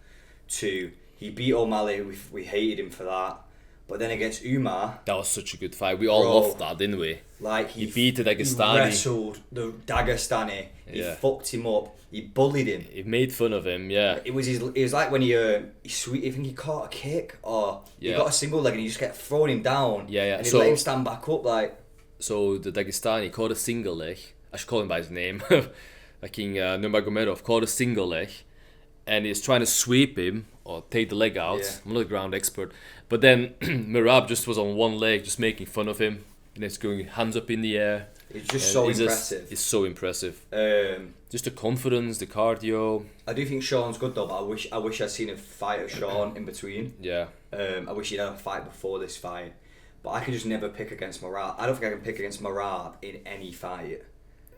to he beat O'Malley. We hated him for that. But then against Umar... That was such a good fight. We all loved that, didn't we? Like, he beat the Dagestani. He wrestled the Dagestani. He fucked him up. He bullied him. He made fun of him, yeah. It was like when I think he caught a kick or he got a single leg and he just kept throwing him down. Yeah. And he let him stand back up like... So the Dagestani caught a single leg. I should call him by his name. Like in Nurmagomedov caught a single leg. And he's trying to sweep him or take the leg out. Yeah. I'm not a ground expert. But then Merab just was on one leg, just making fun of him. And it's going hands up in the air. It's just so impressive. It's so impressive. Just the confidence, the cardio. I do think Sean's good though, but I wish I'd seen a fight of Sean in between. Yeah. I wish he'd had a fight before this fight. But I can just never pick against Merab. I don't think I can pick against Merab in any fight.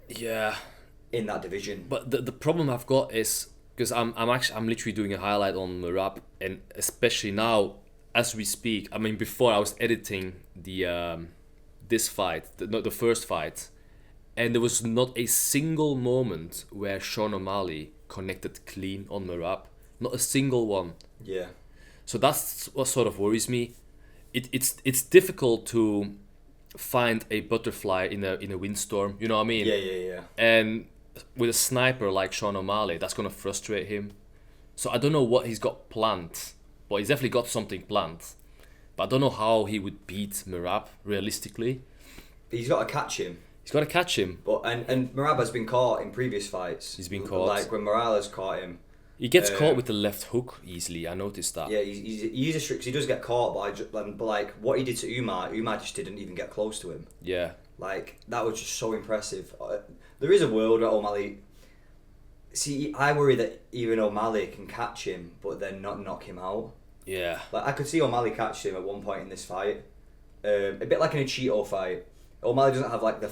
Yeah. In that division. But the problem I've got is because I'm literally doing a highlight on Merab, and especially now as we speak. I mean, before I was editing this fight, the first fight, and there was not a single moment where Sean O'Malley connected clean on Merab. Not a single one. Yeah. So that's what sort of worries me. It's difficult to find a butterfly in a windstorm. You know what I mean? Yeah. And with a sniper like Sean O'Malley, that's gonna frustrate him. So I don't know what he's got planned, but he's definitely got something planned. But I don't know how he would beat Merab realistically. He's got to catch him. He's got to catch him. But and Merab has been caught in previous fights. He's been caught. Like when Morales caught him. He gets caught with the left hook easily. I noticed that. Yeah, he's a strict. He does get caught, but like what he did to Umar just didn't even get close to him. Yeah. Like that was just so impressive. There is a world where O'Malley. See, I worry that even O'Malley can catch him, but then not knock him out. Yeah. Like I could see O'Malley catch him at one point in this fight. A bit like in a Cheeto fight. O'Malley doesn't have like the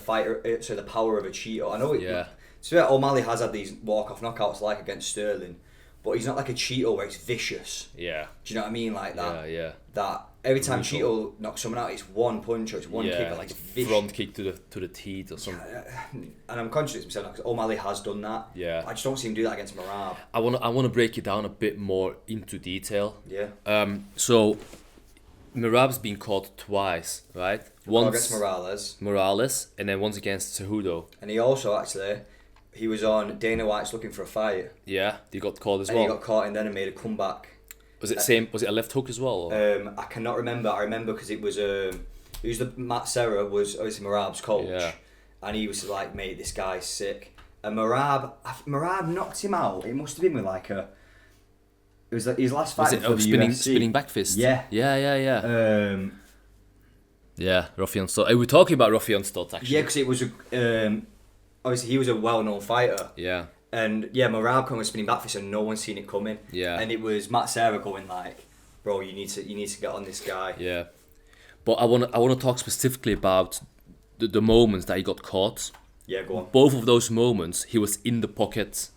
power of a Cheeto. I know it. Yeah. So O'Malley has had these walk-off knockouts like against Sterling, but he's not like a Cheeto where it's vicious. Yeah. Do you know what I mean? Like that. Yeah. That every time Cheeto knocks someone out, it's one punch or it's one kick, or like vicious. Front kick to the teeth or something. And I'm conscious of myself because O'Malley has done that. Yeah. I just don't see him do that against Merab. I want to break it down a bit more into detail. Yeah. So Merab's been caught twice, right? Once against Morales, and then once against Cejudo. And he also he was on Dana White's Looking for a Fight. Yeah, he got caught as well. well. And he got caught and then made a comeback. Was it a left hook as well? Or? I cannot remember. I remember because it was Matt Serra was obviously Merab's coach, and he was like, "Mate, this guy's sick." And Merab knocked him out. It must have been with like a. It was like his last fight for the UFC. Spinning back fist. Yeah. Yeah, Rafion Stott. We're talking about Rafion Stott actually. Yeah, because it was obviously he was a well-known fighter. Yeah. And yeah, Merab coming spinning back fist and no one's seen it coming. Yeah. And it was Matt Serra going like, bro, you need to get on this guy. Yeah. But I wanna talk specifically about the moments that he got caught. Yeah, go on. Both of those moments, he was in the pocket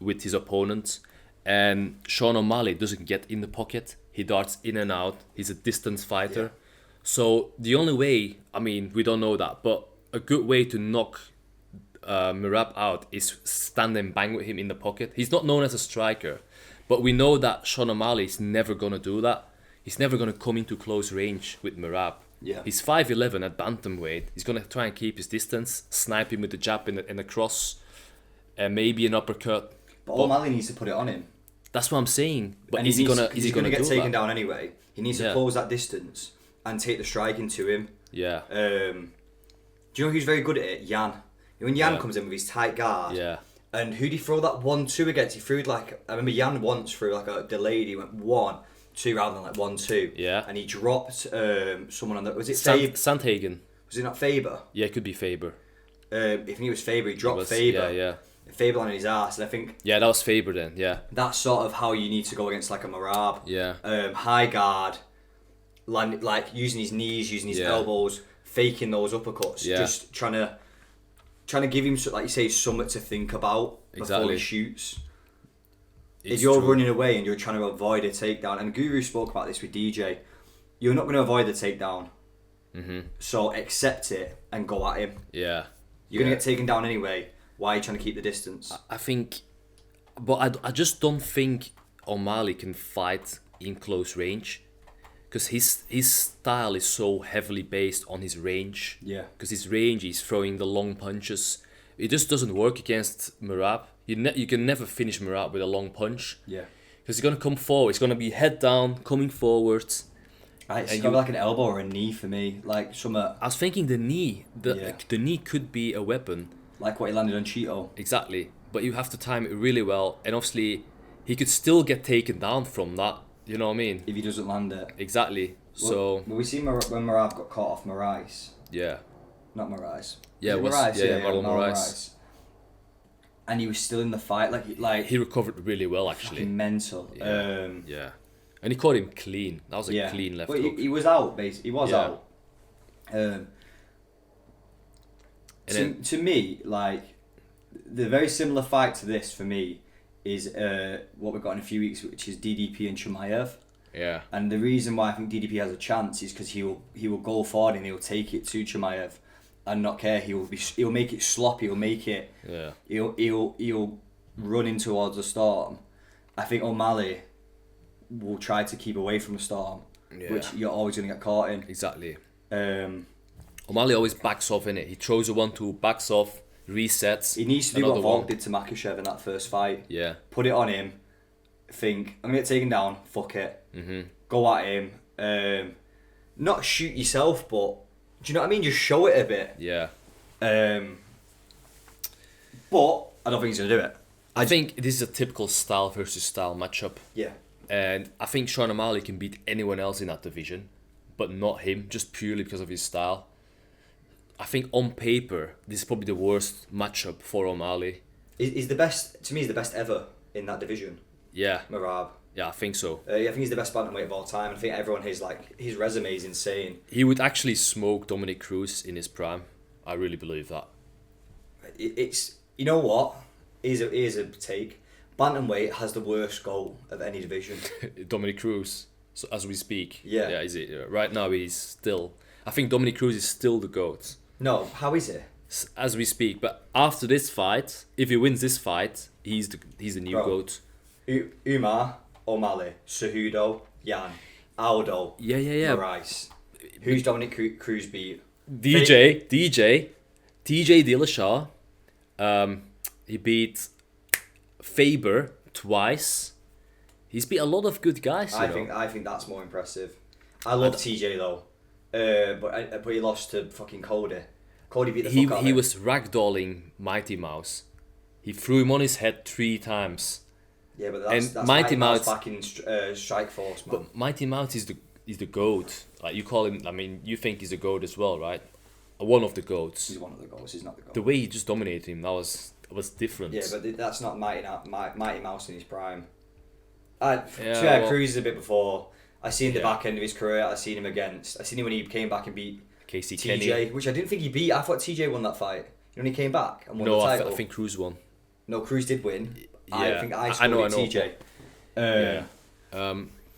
with his opponent, and Sean O'Malley doesn't get in the pocket. He darts in and out. He's a distance fighter. Yeah. So the only way, I mean, we don't know that, but a good way to knock Merab out is stand and bang with him in the pocket. He's not known as a striker, but we know that Sean O'Malley is never going to do that. He's never going to come into close range with Merab. Yeah. He's 5'11" at bantamweight. He's going to try and keep his distance, snipe him with the jab in the cross, and maybe an uppercut. But O'Malley needs to put it on him. That's what I'm saying. But And is he gonna get do taken that? down anyway? He needs to close that distance and take the striking to him. Yeah. Do you know who's very good at it? Yan. When Yan comes in with his tight guard. Yeah. And who'd he throw that 1-2 against? He threw I remember Yan once threw like a delayed. He went 1-2 rather than like 1-2. Yeah. And he dropped someone on the. Was it Faber? Sandhagen. Was it not Faber? Yeah, it could be Faber. I think it was Faber. He dropped Faber. Yeah. Faber landed his ass, and I think. Yeah, that was Faber then. Yeah. That's sort of how you need to go against like a Merab. Yeah. High guard, like using his knees, using his elbows, faking those uppercuts, just trying to give him, like you say, something to think about before he shoots. If you're running away and you're trying to avoid a takedown, and Guru spoke about this with DJ, you're not going to avoid the takedown. Mm-hmm. So accept it and go at him. Yeah. You're going to get taken down anyway. Why are you trying to keep the distance? I think, but I just don't think O'Malley can fight in close range, because his style is so heavily based on his range. Yeah. Because his range, he's throwing the long punches. It just doesn't work against Merab. You can never finish Merab with a long punch. Yeah. Because he's gonna come forward. He's gonna be head down, coming forward. It's gonna be like an elbow or a knee for me, like some. I was thinking the knee. The knee could be a weapon. Like what he landed on Cheeto. Exactly, but you have to time it really well, and obviously, he could still get taken down from that. You know what I mean? If he doesn't land it. Exactly. Well, we see when Merab got caught off Moraes. Yeah. Not Moraes. Yeah, Marlon Moraes. And he was still in the fight, like he recovered really well, actually. Fucking mental. Yeah. And he caught him clean. That was a clean left hook. He was out, basically. He was out. To me, like, the very similar fight to this for me is what we've got in a few weeks, which is DDP and Chimaev. Yeah. And the reason why I think DDP has a chance is because he will go forward and he'll take it to Chimaev and not care. He'll make it sloppy. He'll make it. Yeah. He'll run in towards the storm. I think O'Malley will try to keep away from the storm, which you're always going to get caught in. Exactly. O'Malley always backs off in it. He throws a 1-2, backs off, resets. He needs to do what Volk did to Makhachev in that first fight. Yeah. Put it on him. Think, I'm going to get taken down. Fuck it. Mm-hmm. Go at him. Not shoot yourself, but do you know what I mean? Just show it a bit. Yeah. But I don't think he's going to do it. I think this is a typical style versus style matchup. Yeah. And I think Sean O'Malley can beat anyone else in that division, but not him, just purely because of his style. I think on paper, this is probably the worst matchup for O'Malley. He's the best, to me, he's the best ever in that division. Yeah. Merab. Yeah, I think so. I think he's the best bantamweight of all time. I think everyone his resume is insane. He would actually smoke Dominic Cruz in his prime. I really believe that. It's, you know what? Here's a take. Bantamweight has the worst goal of any division. Dominic Cruz, so as we speak. Yeah. Yeah, is it? Right now he's still... I think Dominic Cruz is still the GOAT. No, how is it? As we speak. But after this fight, if he wins this fight, he's the new GOAT. Umar, O'Malley, Cejudo, Yan, Aldo, Yeah. Moraes. Who's Dominic Cruz beat? TJ Dillashaw. He beat Faber twice. He's beat a lot of good guys. I think that's more impressive. I love TJ though, but he lost to fucking Cody. Cody beat the fuck out of him. He was ragdolling Mighty Mouse. He threw him on his head 3 times. Yeah, but that's Mighty Mouse back in Strike Force, man. But Mighty Mouse is the GOAT. Like, you call him. I mean, you think he's a GOAT as well, right? One of the GOATs. He's one of the GOATs. He's not the GOAT. The way he just dominated him, that was was different. Yeah, but that's not Mighty Mouse in his prime. Cruz is a bit before. I seen the back end of his career. I seen him when he came back and beat Casey TJ, Kenny. which I didn't think he beat. I thought TJ won that fight. When he came back and won the title. I think Cruz won. No, Cruz did win. Yeah. I think I scored TJ.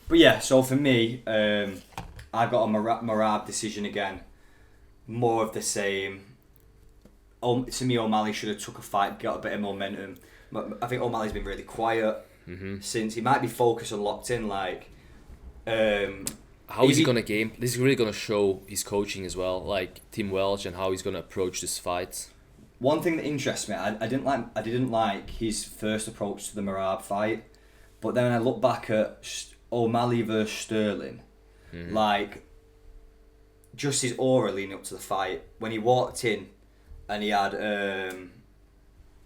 But yeah, so for me, I've got a Merab decision again. More of the same. To me, O'Malley should have took a fight, got a bit of momentum. I think O'Malley's been really quiet since. He might be focused and locked in. Like, how is he gonna game? This is really gonna show his coaching as well, like Tim Welch, and how he's gonna approach this fight. One thing that interests me, I didn't like his first approach to the Merab fight, but then I look back at O'Malley versus Sterling, like, just his aura leading up to the fight when he walked in, and he had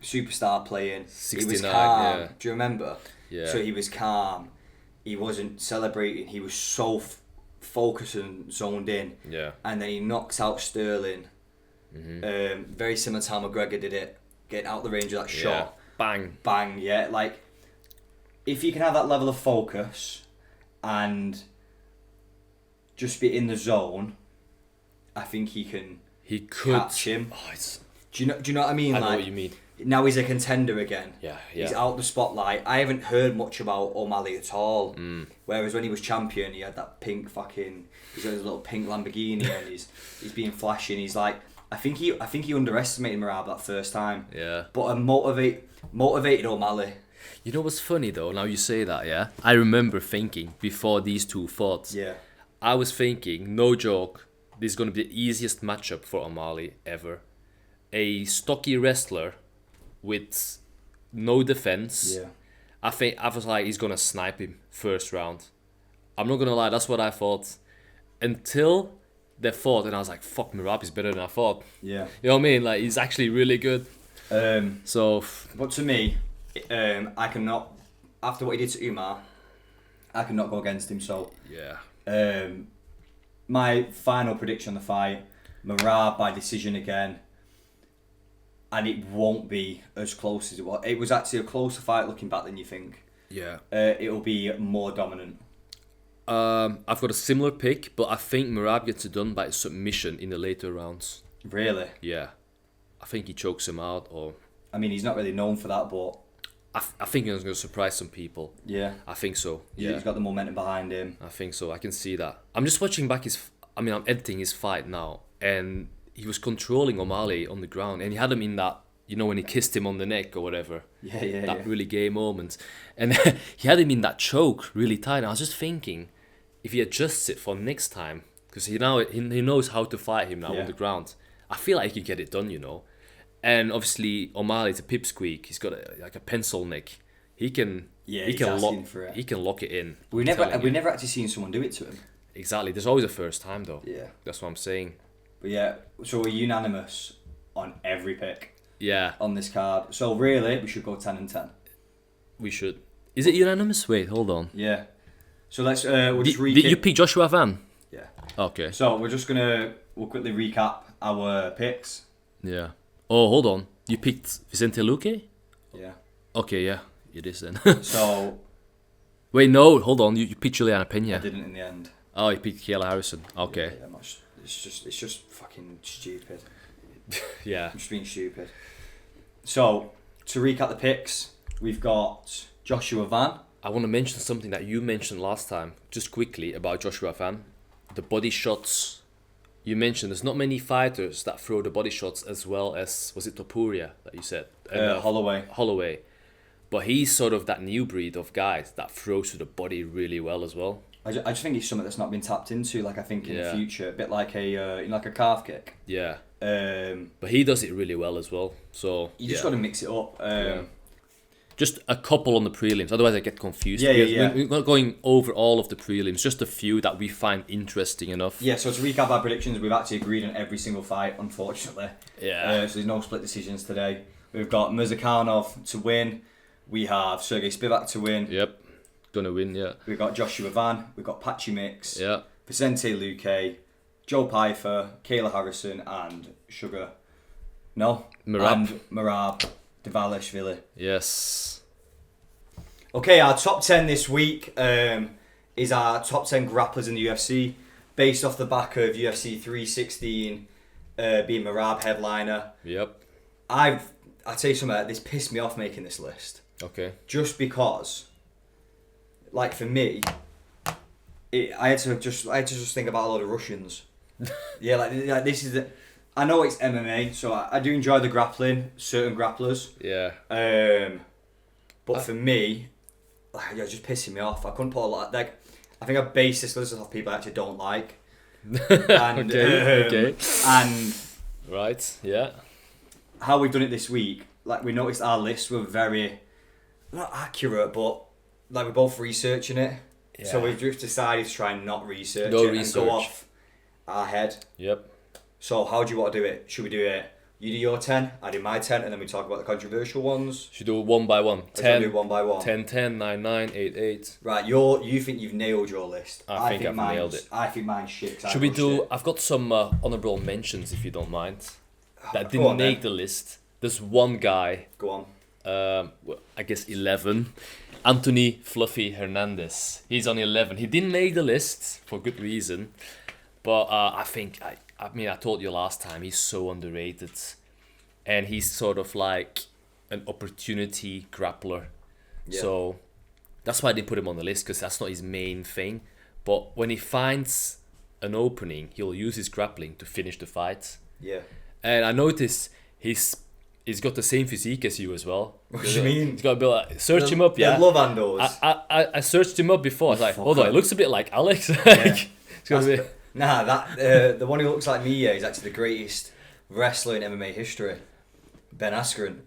Superstar playing. 69, he was calm. yeah. Do you remember? Yeah. So he was calm. He wasn't celebrating. He was so focused and zoned in. Yeah. And then he knocks out Sterling. Very similar to how McGregor did it, getting out the range of that shot. Bang. Bang, yeah. Like, if you can have that level of focus and just be in the zone, I think he could catch him. Oh, do you know what I mean? I know what you mean. Now he's a contender again. Yeah. He's out the spotlight. I haven't heard much about O'Malley at all. Whereas when he was champion, he had that pink he's got his little pink Lamborghini and he's being flashy and he's like, I think he underestimated Merab that first time. Yeah. But a motivated O'Malley. You know what's funny though? Now you say that, yeah. I remember thinking before these two fought. Yeah. I was thinking, no joke, this is gonna be the easiest matchup for O'Malley ever. A stocky wrestler with no defense. Yeah. I was like, he's gonna snipe him first round. I'm not gonna lie, that's what I thought. Until they fought, and I was like, fuck, Merab is better than I thought. Yeah. You know what I mean? Like, he's actually really good. But to me, I cannot, after what he did to Umar, I cannot go against him. So yeah. My final prediction on the fight, Merab by decision again. And it won't be as close as it was. It was actually a closer fight looking back than you think. Yeah. It'll be more dominant. I've got a similar pick, but I think Merab gets it done by submission in the later rounds. Really? Yeah. I think he chokes him out, or... I mean, he's not really known for that, but... I think he's going to surprise some people. Yeah. I think so, yeah. He's got the momentum behind him. I think so, I can see that. I'm just watching back I'm editing his fight now, and he was controlling O'Malley on the ground, and he had him in that, you know, when he kissed him on the neck or whatever. That really gay moment. And he had him in that choke really tight, and I was just thinking, if he adjusts it for next time, because he knows how to fight him now on the ground, I feel like he can get it done, you know. And obviously O'Malley's a pipsqueak. He's got a pencil neck. He can lock it in. We've never actually seen someone do it to him. Exactly. There's always a first time though. Yeah. That's what I'm saying. But yeah, so we're unanimous on every pick. Yeah. On this card. So really, we should go 10 and 10. We should. Is it unanimous? Wait, hold on. Yeah. So let's we'll just recap. Did you pick Joshua Van? Yeah. Okay. So we'll quickly recap our picks. Yeah. Oh, hold on. You picked Vicente Luque? Yeah. Okay, yeah. It is then. So... Wait, no, hold on. You picked Juliana Pena. I didn't in the end. Oh, you picked Kayla Harrison. Okay. Yeah, it's just fucking stupid. Yeah. I'm just being stupid. So, to recap the picks, we've got Joshua Van. I want to mention something that you mentioned last time, just quickly, about Joshua Van. The body shots... You mentioned there's not many fighters that throw the body shots as well as, was it Topuria that you said? Holloway. But he's sort of that new breed of guys that throws to the body really well as well. I just think it's something that's not been tapped into. Like I think in the future, a bit like a calf kick. Yeah. But he does it really well as well. So you just got to mix it up. Just a couple on the prelims, otherwise I get confused. Yeah. We're not going over all of the prelims, just a few that we find interesting enough. Yeah, so to recap our predictions, we've actually agreed on every single fight, unfortunately. Yeah. So there's no split decisions today. We've got Murzakanov to win. We have Sergey Spivak to win. Yep. Gonna win, yeah. We've got Joshua Van. We've got Patchy Mix. Yeah. Vicente Luque. Joe Pfeiffer. Kayla Harrison and Sugar. No. Merab. And Merab. Dvalishvili. Yes. Okay, our top 10 this week is our top 10 grapplers in the UFC, based off the back of UFC 316 being Merab headliner. Yep. I'll tell you something, this pissed me off making this list. Okay. Just because, like for me, I had to just think about a lot of Russians. Yeah, like this is I know it's MMA, so I do enjoy the grappling, certain grapplers. Yeah. But for me, you're just pissing me off. I couldn't put a lot. Like, I think I base this list off people I actually don't like. And, okay. And right. Yeah. how we've done it this week, like we noticed our lists were very not accurate, but like we're both researching it. Yeah. So we've just decided to try and not research No it research. and go off our head. Yep. So how do you want to do it? Should we do it? You do your 10, I do my 10, and then we talk about the controversial ones. Should we do it one by one? Let's do 1 by 1. 10, 10, 9, 9, 8, 8. Right, you think you've nailed your list. I think I've nailed it. I think mine's shit. Should we do... I've got some honourable mentions, if you don't mind. That Go didn't on, make then. the list. There's one guy, Go on. well, I guess 11. Anthony Fluffy Hernandez. He's on 11. He didn't make the list for good reason. But I think... I told you last time, he's so underrated. And he's sort of like an opportunity grappler. Yeah. So that's why I didn't put him on the list, because that's not his main thing. But when he finds an opening, he'll use his grappling to finish the fight. Yeah. And I noticed he's got the same physique as you as well. What do you mean? He's got a bit like, search him up, yeah. Love Andos. I searched him up before. I was like, hold on, it looks a bit like Alex. Yeah. It's gonna be... Nah, that the one who looks like me, yeah, is actually the greatest wrestler in MMA history. Ben Askren.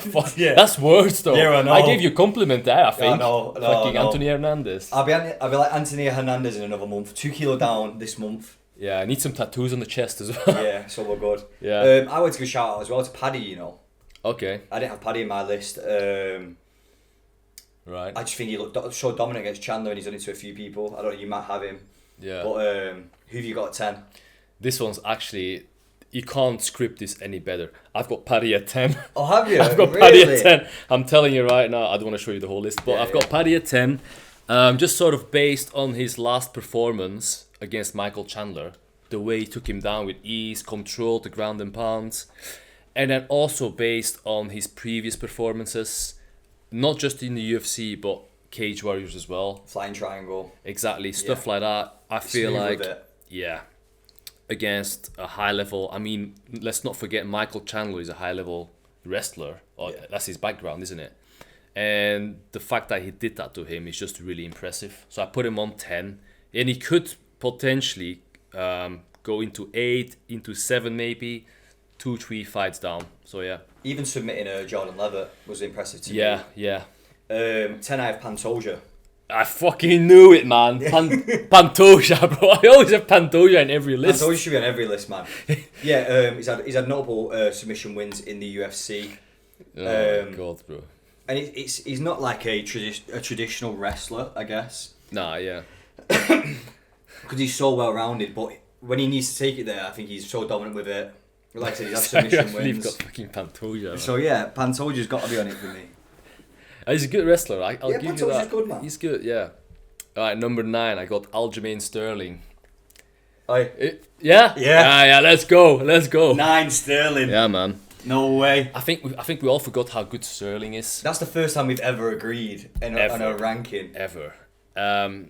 Fuck. Yeah. That's worse though. Yeah, I know. I gave you a compliment there, I think. No, Fucking Anthony Hernandez. I'll be like Anthony Hernandez in another month. 2 kilo down this month. Yeah, I need some tattoos on the chest as well. Yeah, so we're good. Yeah. I want to give a shout out as well to Paddy, you know. Okay. I didn't have Paddy in my list. Right. I just think he looked so dominant against Chandler, and he's done it to a few people. I don't know, you might have him. Yeah. But who have you got at 10? This one's actually... You can't script this any better. I've got Paddy at 10. Oh, have you? I've got Paddy at 10. I'm telling you right now, I don't want to show you the whole list, but Yeah, I've got Paddy at 10. Just sort of based on his last performance against Michael Chandler. The way he took him down with ease, controlled the ground and pound. And then also based on his previous performances. Not just in the UFC, but Cage Warriors as well. Flying triangle. Exactly, stuff like that. I feel Smooth like... with it. Yeah. Against a high level, I mean, let's not forget Michael Chandler is a high level wrestler, or that's his background, isn't it? And the fact that he did that to him is just really impressive. So I put him on 10, and he could potentially go into 8, into 7 maybe, 2-3 fights down. So yeah. Even submitting Jordan Levitt was impressive to me. Yeah. 10 I have Pantoja. I fucking knew it, man. Pantoja, bro. I always have Pantoja in every list. Pantoja should be on every list, man. Yeah, he's had notable submission wins in the UFC. Oh my god, bro. And he's not like a traditional wrestler, I guess. Nah, yeah. Because he's so well rounded, but when he needs to take it there, I think he's so dominant with it. Like I said, he's had submission wins. You've got fucking Pantoja. Man. So yeah, Pantoja's got to be on it for me. He's a good wrestler. I'll give you Pantoja's that. good, man. He's good, yeah. Alright, number 9, I got Aljamain Sterling. Aye. Yeah, let's go. 9 Sterling. Yeah, man. No way. I think we all forgot how good Sterling is. That's the first time we've ever agreed on a ranking. Ever. And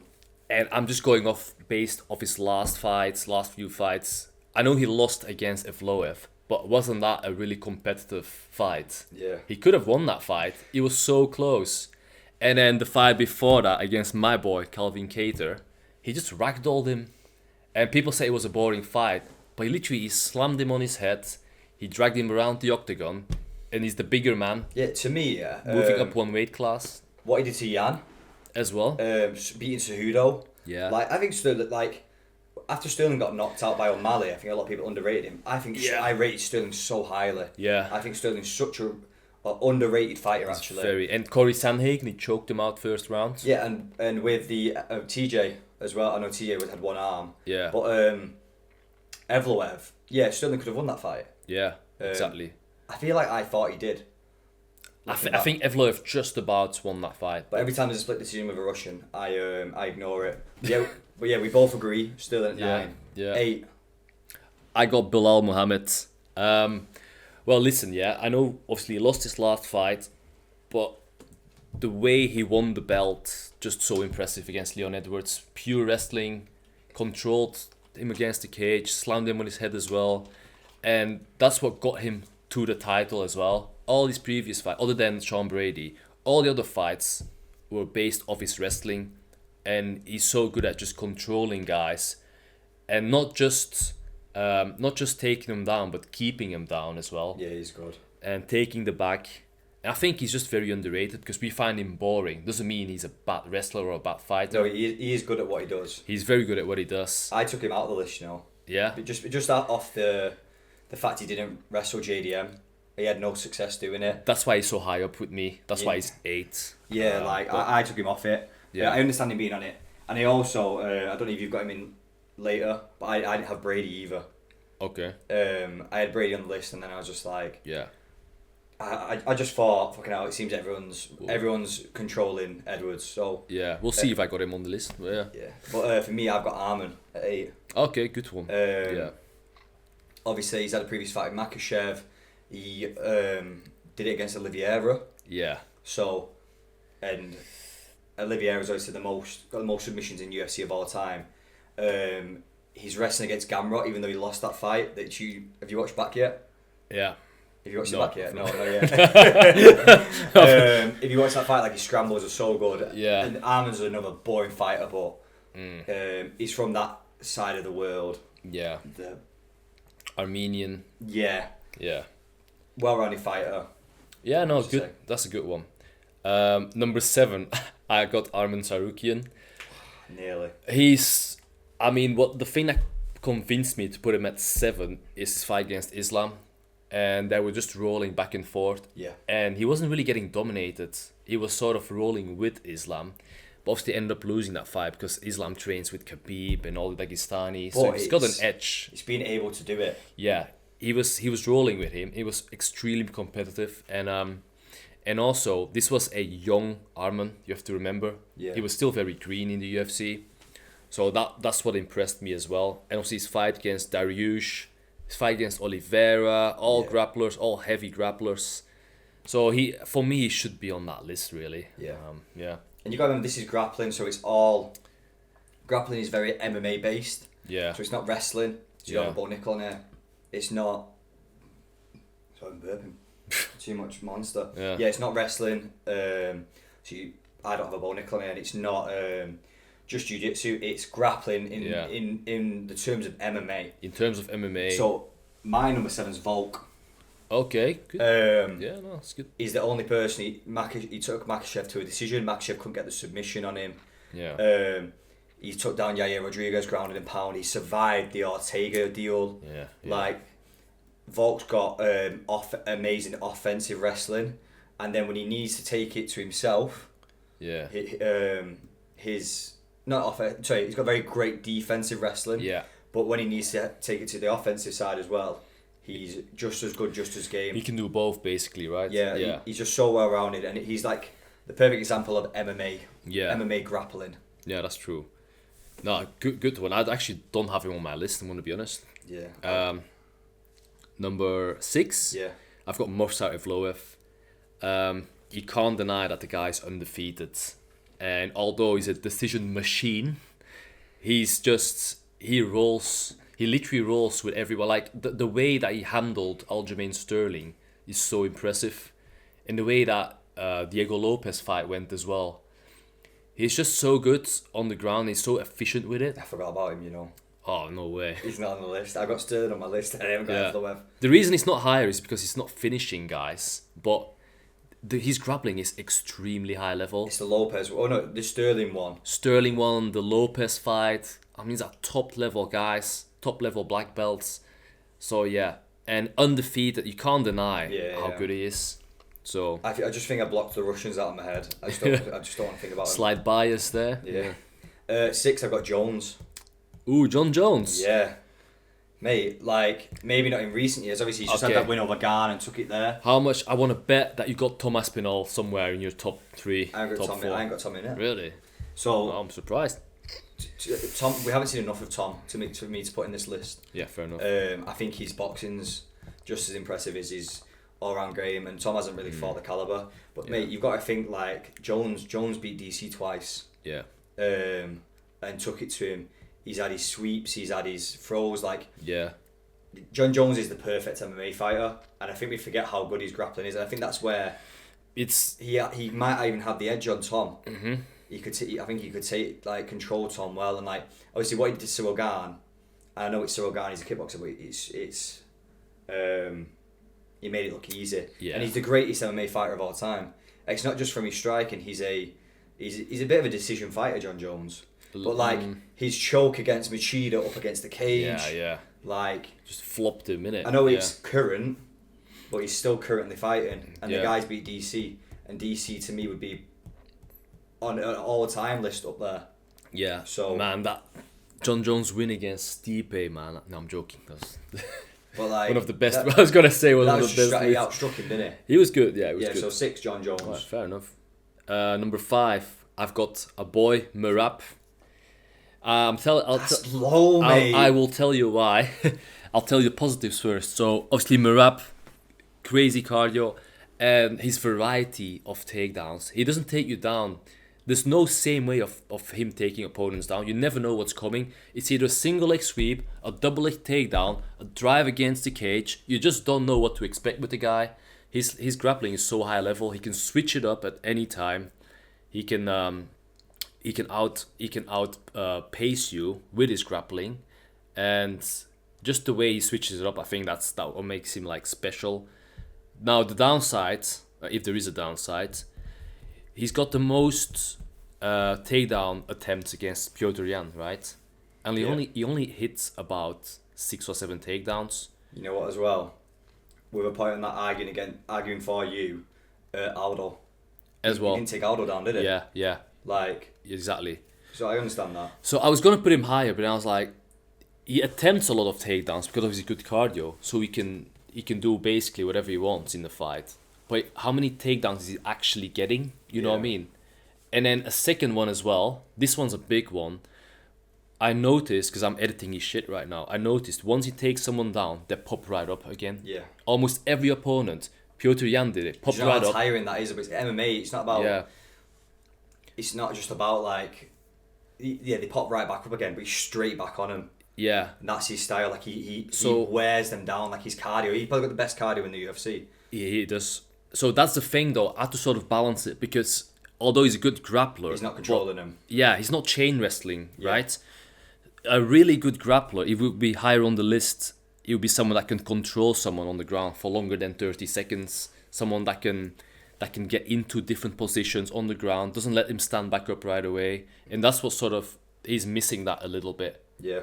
I'm just going off based off his last few fights. I know he lost against Evloev, but wasn't that a really competitive fight? Yeah. He could have won that fight. He was so close. And then the fight before that against my boy, Calvin Kattar, he just ragdolled him. And people say it was a boring fight, but he slammed him on his head. He dragged him around the octagon, and he's the bigger man. Yeah, to me, yeah. Moving up one weight class. What he did to Jan. As well. Beating Cejudo. Yeah. Like, I think Sterling, after Sterling got knocked out by O'Malley, I think a lot of people underrated him. I rated Sterling so highly. Yeah. I think Sterling's such a underrated fighter, actually. And Corey Sandhagen, he choked him out first round. Yeah, and with the TJ as well. I know TJ had one arm. Yeah. But Evloev, yeah, Sterling could have won that fight. Yeah, exactly. I feel like I thought he did. I think Evloev just about won that fight. But every time there's a split decision with a Russian, I ignore it. Yeah, but yeah, we both agree. Still at 9. Yeah. 8. I got Bilal Muhammad. Well, listen, I know obviously he lost his last fight, but the way he won the belt, just so impressive against Leon Edwards. Pure wrestling, controlled him against the cage, slammed him on his head as well. And that's what got him to the title as well. All his previous fights, other than Sean Brady, all the other fights were based off his wrestling. And he's so good at just controlling guys. And not just taking them down, but keeping them down as well. Yeah, he's good. And taking the back. And I think he's just very underrated because we find him boring. Doesn't mean he's a bad wrestler or a bad fighter. No, he is good at what he does. He's very good at what he does. I took him out of the list, Yeah. But just off the fact he didn't wrestle JDM. He had no success doing it. That's why he's so high up with me. That's why he's 8. Yeah, I took him off it. Yeah, I understand him being on it. And he also, I don't know if you've got him in later, but I didn't have Brady either. Okay. I had Brady on the list, and then I was just like, yeah. I just thought, fucking hell, it seems everyone's controlling Edwards. So yeah, we'll see if I got him on the list. But yeah. But for me, I've got Arman at 8. Okay, good one. Yeah. Obviously, he's had a previous fight with Makhachev. He did it against Oliveira. Yeah. So, and Oliveira's obviously got the most submissions in UFC of all time. He's wrestling against Gamrot, even though he lost that fight. Have you watched back yet? Yeah. Have you watched it back yet? No, not yet. If you watch that fight, his scrambles are so good. Yeah. And Arman's another boring fighter, but he's from that side of the world. Yeah. The Armenian. Yeah. Yeah. Well-rounded fighter. Yeah, no, good. That's a good one. Number 7, I got Arman Sarukian. Nearly. The thing that convinced me to put him at 7 is his fight against Islam. And they were just rolling back and forth. Yeah. And he wasn't really getting dominated. He was sort of rolling with Islam. But obviously ended up losing that fight because Islam trains with Khabib and all the Dagestani. So he's got an edge. He's been able to do it. Yeah. He was rolling with him. He was extremely competitive. And also, this was a young Arman, you have to remember. Yeah. He was still very green in the UFC. So that's what impressed me as well. And also his fight against Dariush, his fight against Oliveira, all grapplers, all heavy grapplers. So for me, he should be on that list, really. Yeah. Yeah. And you got to remember, this is grappling, so grappling is very MMA based. Yeah. So it's not wrestling. So you don't have a Bo Nickel on there. It's not. Sorry, I'm burping. Too much monster. Yeah. Yeah, it's not wrestling. I don't have a Bo Nickel on there, and it's not just jiu-jitsu. It's grappling in the terms of MMA. In terms of MMA. So my number 7's Volk. Okay, good. Yeah, no, that's good. He's the only person he took Makhachev to a decision. Makhachev couldn't get the submission on him. Yeah. He took down Yair Rodriguez, grounded and pound. He survived the Ortega deal. Yeah. Volk's got amazing offensive wrestling, and then when he needs to take it to himself, he's got very great defensive wrestling. Yeah. But when he needs to take it to the offensive side as well, he's just as good, just as game. He can do both, basically, right? Yeah. He's just so well rounded, and he's like the perfect example of MMA. Yeah. MMA grappling. Yeah, that's true. No, good one. I actually don't have him on my list, I'm going to be honest. Yeah. Number 6. Yeah. I've got Movsar Evloev. You can't deny that the guy's undefeated. And although he's a decision machine, he literally rolls with everyone. Like, the way that he handled Aljamain Sterling is so impressive. And the way that Diego Lopez fight went as well. He's just so good on the ground. He's so efficient with it. I forgot about him, Oh, no way. He's not on the list. I got Sterling on my list. I haven't got Evloev. The reason he's not higher is because he's not finishing guys. But his grappling is extremely high level. It's the Lopez. Oh, no, the Sterling one. Sterling won, the Lopez fight. I mean, these are top level guys. Top level black belts. So, yeah. And undefeated. You can't deny how good he is. So I just think I blocked the Russians out of my head. I just don't want to think about it. Slight bias there. Yeah. 6, I've got Jones. Ooh, John Jones. Yeah. Mate, like, maybe not in recent years. Obviously, he's just had that win over Garn and took it there. How much? I want to bet that you got Tom Aspinall somewhere in your top 3, I ain't got top Tom 4. I ain't got Tom in it. Really? So I'm surprised. Tom, we haven't seen enough of Tom to me to put in this list. Yeah, fair enough. I think his boxing's just as impressive as his all-round game, and Tom hasn't really fought the caliber. But mate, you've got to think like Jones beat DC twice. Yeah. And took it to him. He's had his sweeps, he's had his throws. Like, yeah, John Jones is the perfect MMA fighter, and I think we forget how good his grappling is. And I think that's where he might even have the edge on Tom. Mm-hmm. I think he could control Tom well, and like obviously what he did to Cyril Gane. I know it's Cyril Gane, he's a kickboxer, but he made it look easy. Yeah. And he's the greatest MMA fighter of all time. It's not just from his striking. He's a bit of a decision fighter, John Jones. But like his choke against Machida up against the cage, like just flopped him in it. I know it's current, but he's still currently fighting, and the guys beat DC, and DC to me would be on an all-time list up there. Yeah. So man, that John Jones win against Stipe, man. No, I'm joking. That's but like one of the best. I was gonna say one of the best. He outstruck him, didn't he? He was good. Yeah, he was good. So 6, John Jones. Right, fair enough. Number 5, I've got a boy, Merab. That's low, mate. I will tell you why. I'll tell you the positives first. So obviously Merab, crazy cardio, and his variety of takedowns. He doesn't take you down. There's no same way of him taking opponents down. You never know what's coming. It's either a single leg sweep, a double leg takedown, a drive against the cage. You just don't know what to expect with the guy. His grappling is so high level. He can switch it up at any time. He can out pace you with his grappling, and just the way he switches it up, I think that what makes him like special. Now the downside, if there is a downside, he's got the most takedown attempts against Petr Yan, right? And he only hits about 6 or 7 takedowns. You know what? As well, with a point on that arguing for you, Aldo. He didn't take Aldo down, did he? Yeah. Like exactly. So I understand that. So I was gonna put him higher, but I was like, he attempts a lot of takedowns because of his good cardio, so he can do basically whatever he wants in the fight. But how many takedowns is he actually getting? You know what I mean? And then a second one as well. This one's a big one. I noticed, because I'm editing his shit right now, I noticed once he takes someone down, they pop right up again. Yeah. Almost every opponent. Petr Yan did it. Popped right up. How tiring that is. But it's MMA. It's not about. Yeah. It's not just about like. Yeah, they pop right back up again, but he's straight back on him. Yeah. And that's his style. Like he wears them down. Like his cardio. He's probably got the best cardio in the UFC. Yeah, he does. So that's the thing, though. I have to sort of balance it because although he's a good grappler, he's not controlling him. Yeah, he's not chain wrestling, right? A really good grappler, he would be higher on the list. He would be someone that can control someone on the ground for longer than 30 seconds. Someone that can get into different positions on the ground, doesn't let him stand back up right away. And that's what sort of, he's missing that a little bit. Yeah.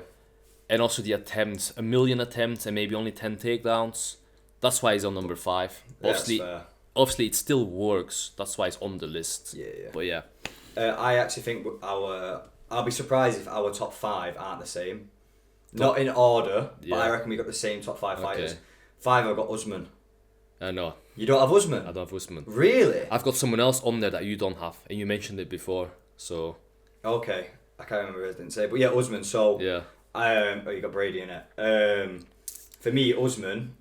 And also the attempts, 1 million attempts and maybe only 10 takedowns. That's why he's on number 5. Obviously, it still works. That's why it's on the list. Yeah. But yeah. I actually think I'll be surprised if our top 5 aren't the same. Not in order, but I reckon we got the same top 5 fighters. 5, I've got Usman. No. You don't have Usman? I don't have Usman. Really? I've got someone else on there that you don't have, and you mentioned it before, so... Okay. I can't remember what I didn't say, but yeah, Usman, so... Yeah. You got Brady in it. For me, Usman,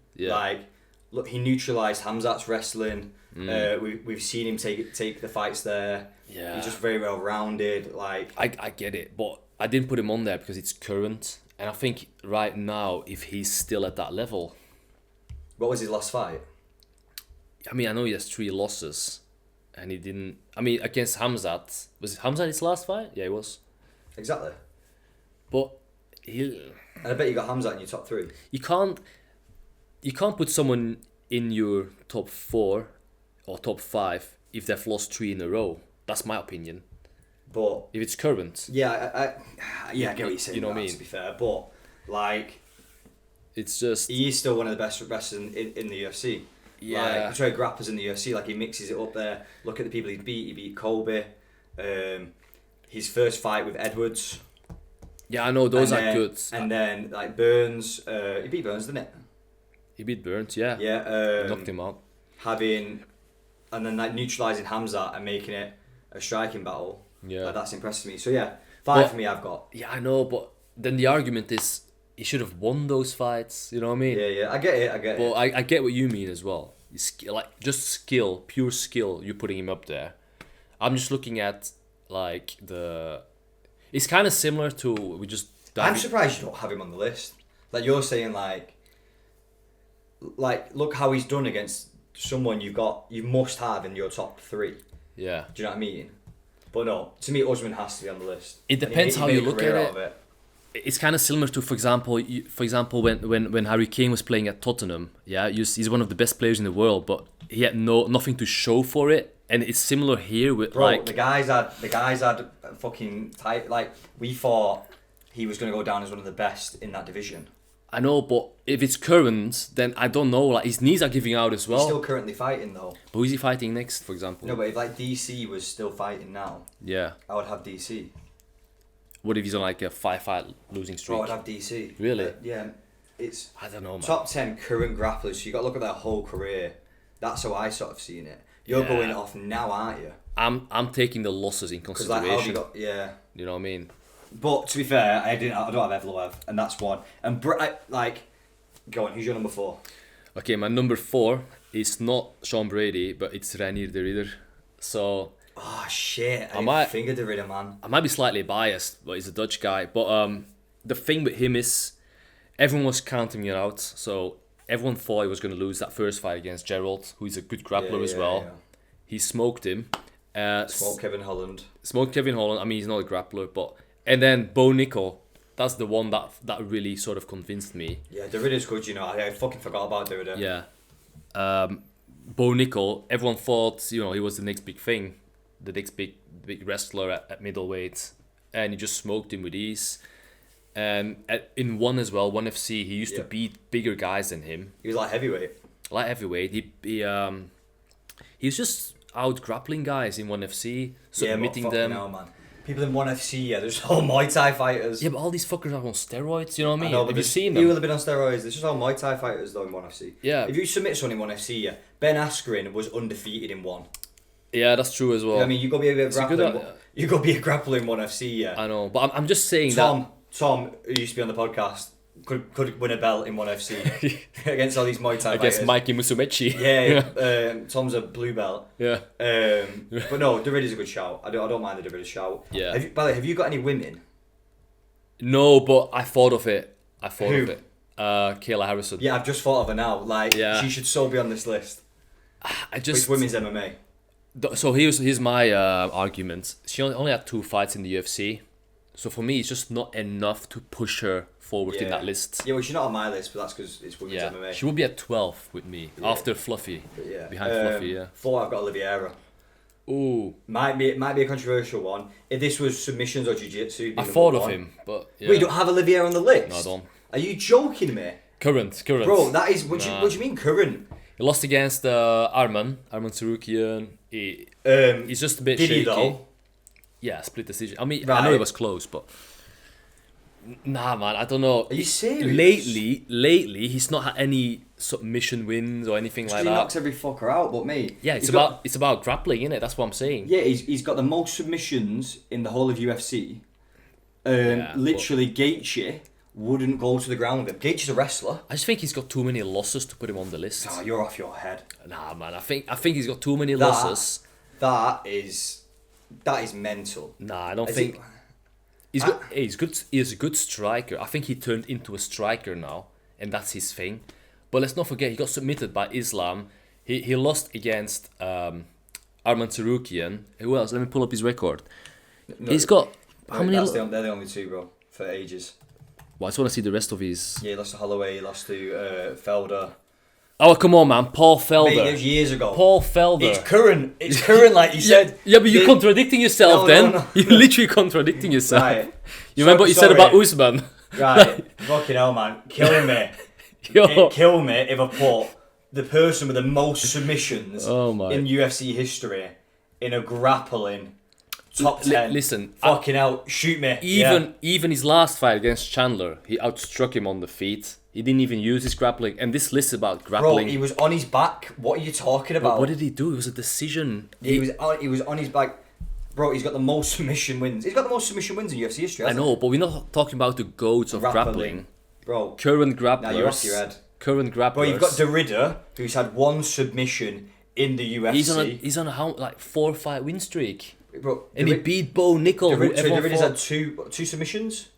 look, he neutralised Hamzat's wrestling. We've seen him take the fights there. Yeah. He's just very well rounded. Like I get it, but I didn't put him on there because it's current, and I think right now, if he's still at that level. What was his last fight? I mean, I know he has 3 losses, and he didn't. I mean, against Hamzat, was it Hamzat his last fight? Yeah, it was. Exactly. But and I bet you got Hamzat in your top 3. You can't put someone in your top 4 or top 5 if they've lost 3 in a row. That's my opinion. But if it's current, I get what you're saying. You know what I mean? To be fair, but like, it's just he is still one of the best wrestlers in the UFC. Yeah, like, I'm sorry, grapplers in the UFC. Like he mixes it up there. Look at the people he beat. He beat Kobe. His first fight with Edwards. Yeah, I know those are good. And then like Burns, he beat Burns, didn't it? He beat Burns, yeah. Yeah. Knocked him out. And then like neutralising Hamzat and making it a striking battle. Yeah. Like, that's impressed me. So yeah, 5 for me I've got. Yeah, I know, but then the argument is he should have won those fights. You know what I mean? Yeah, I get it. But I get what you mean as well. Like just skill, pure skill. You're putting him up there. I'm just looking at like the. It's kind of similar to we just. I'm surprised you don't have him on the list. Like you're saying, like look how he's done against someone you must have in your top 3. Yeah. Do you know what I mean? But no, to me, Usman has to be on the list. It depends how you look at it. It's kind of similar to, for example, when Harry Kane was playing at Tottenham. Yeah, he's one of the best players in the world, but he had nothing to show for it. And it's similar here with the guys had fucking tight. Like we thought he was going to go down as one of the best in that division. I know, but if it's current, then I don't know. Like his knees are giving out as well. He's still currently fighting though. But who's he fighting next, for example? No, but if like DC was still fighting now, yeah, I would have DC. What if he's on like a 5-fight losing streak? I would have DC. Really? Yeah, it's. I don't know, man. Top 10 current grapplers. So you got to look at their whole career. That's how I sort of seen it. You're going off now, aren't you? I'm taking the losses in consideration. You know what I mean? But to be fair, I don't have Evloev, and that's one. And go on. Who's your number 4? Okay, my number 4 is not Sean Brady, but it's Reinier de Ridder. So. Oh shit! I didn't think of de Ridder, man. I might be slightly biased, but he's a Dutch guy. But the thing with him is, everyone was counting it out. So everyone thought he was going to lose that first fight against Gerald, who's a good grappler as well. Yeah. He smoked him. Smoked Kevin Holland. I mean, he's not a grappler, but and then Bo Nickel. That's the one that really sort of convinced me. Yeah, de Ridder's good. You know, I fucking forgot about de Ridder. Yeah. Bo Nickel. Everyone thought he was the next big thing. The next big wrestler at middleweight, and he just smoked him with ease. And in ONE FC, he used to beat bigger guys than him. He was like heavyweight. He was just out grappling guys in ONE FC, submitting them. Hell, man. People in ONE FC, there's all Muay Thai fighters. Yeah, but all these fuckers are on steroids. You know what I mean? Have you seen them? People have been on steroids. There's just all Muay Thai fighters though in ONE FC. Yeah. If you submit someone in ONE FC, Ben Askren was undefeated in ONE. Yeah, that's true as well. You know I mean, you got to be a bit of grappler. You got to be a grappler in ONE FC, yeah. I know, but I'm just saying Tom, who used to be on the podcast, could win a belt in ONE FC against all these Muay Thai against fighters. Mikey Musumeci. Yeah, Tom's a blue belt. Yeah. But no, de Ridder's a good shout. I don't mind the de Ridder shout. Yeah. Have you got any women? No, but I thought of it. Kayla Harrison. Yeah, I've just thought of her now. She should so be on this list. It's women's MMA. So here's my argument. She only had 2 fights in the UFC. So for me, it's just not enough to push her forward in that list. Yeah, well, she's not on my list, but that's because it's women's MMA. She would be at 12 with me after Fluffy. Behind Fluffy, yeah. 4, I've got Oliveira. Ooh. Might be a controversial one. If this was submissions or jiu-jitsu, I thought of him, but Wait, you don't have Oliveira on the list? No, I don't. Are you joking me? Current. Bro, that is what do you mean current? He lost against Arman Tsarukyan. He's just a bit shaky. Did he though? Yeah, split decision. I mean, I know it was close, but nah, man, I don't know. Are you serious? Lately, he's not had any submission wins or anything like that. He knocks every fucker out, but me. Yeah, it's about grappling, isn't it? That's what I'm saying. Yeah, he's got the most submissions in the whole of UFC. Literally, Gaethje wouldn't go to the ground with him. Gaethje's a wrestler. I just think he's got too many losses to put him on the list. Oh, you're off your head. Nah, man, I think he's got too many losses. That is mental. Nah, I don't think. He's good. He's a good striker. I think he turned into a striker now, and that's his thing. But let's not forget, he got submitted by Islam. He lost against Arman Tsarukyan. Who else? Let me pull up his record. He's got how many? They're the only 2, bro, for ages. Well, I just want to see the rest of his. Yeah, he lost to Holloway. He lost to Felder. Oh, come on, man. Paul Felder. Mate, it was years ago. Paul Felder. It's current, like you said. Yeah, but you're contradicting yourself No. You're literally contradicting yourself. Right. You remember what you said about Usman? Right. Fucking hell, man. Killing me. It'd kill me if I put the person with the most submissions in UFC history in a grappling top 10. Listen, fucking hell, shoot me. Even his last fight against Chandler, he outstruck him on the feet. He didn't even use his grappling. And this list about grappling. Bro, he was on his back. What are you talking about? What did he do? It was a decision. He was on his back. Bro, he's got the most submission wins. He's got the most submission wins in UFC history. I know, but we're not talking about the goats of grappling. Bro, current grapplers. Now you're off your head. Current grapplers. Bro, you've got Derrida, who's had one submission in the UFC. He's on a 4-fight win streak. Bro, and he beat Bo Nickel. Derrida's had two submissions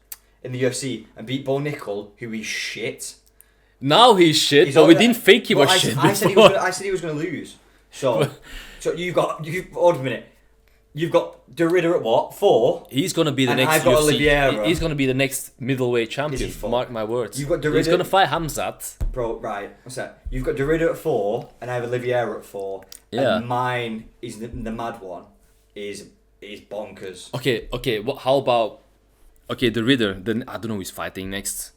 in the UFC and beat Bo Nickel, who is shit. Now he's shit, but we didn't think he was shit. I said he was going to lose. So hold a minute. You've got Derrida at what? 4? He's going to be the next I've got UFC. Oliveira. He's going to be the next middleweight champion. Mark my words. You've got Derrida. He's going to fight Hamzat. Bro, right. What's that? You've got Derrida at 4, and I have Oliveira at 4. Yeah. And mine is the mad one. Is bonkers. Okay. How about... Okay, Derrida. Then I don't know who's fighting next.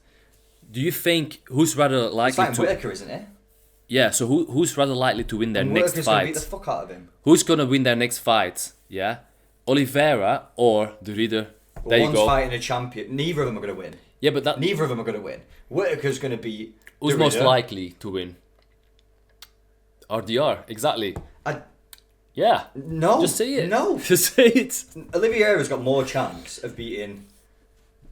Do you think... Who's rather likely He's fighting Whittaker, isn't it? Yeah, so who's rather likely to win their next Whittaker's fight? Gonna beat the fuck out of him. Who's going to win their next fight? Yeah? Oliveira or Derrida? There you go. One's fighting a champion. Neither of them are going to win. Yeah, but neither of them are going to win. Whittaker's going to beat Who's Derrida. most likely to win? RDR, exactly. Yeah. No. Just say it. No. Just say it. Oliveira's got more chance of beating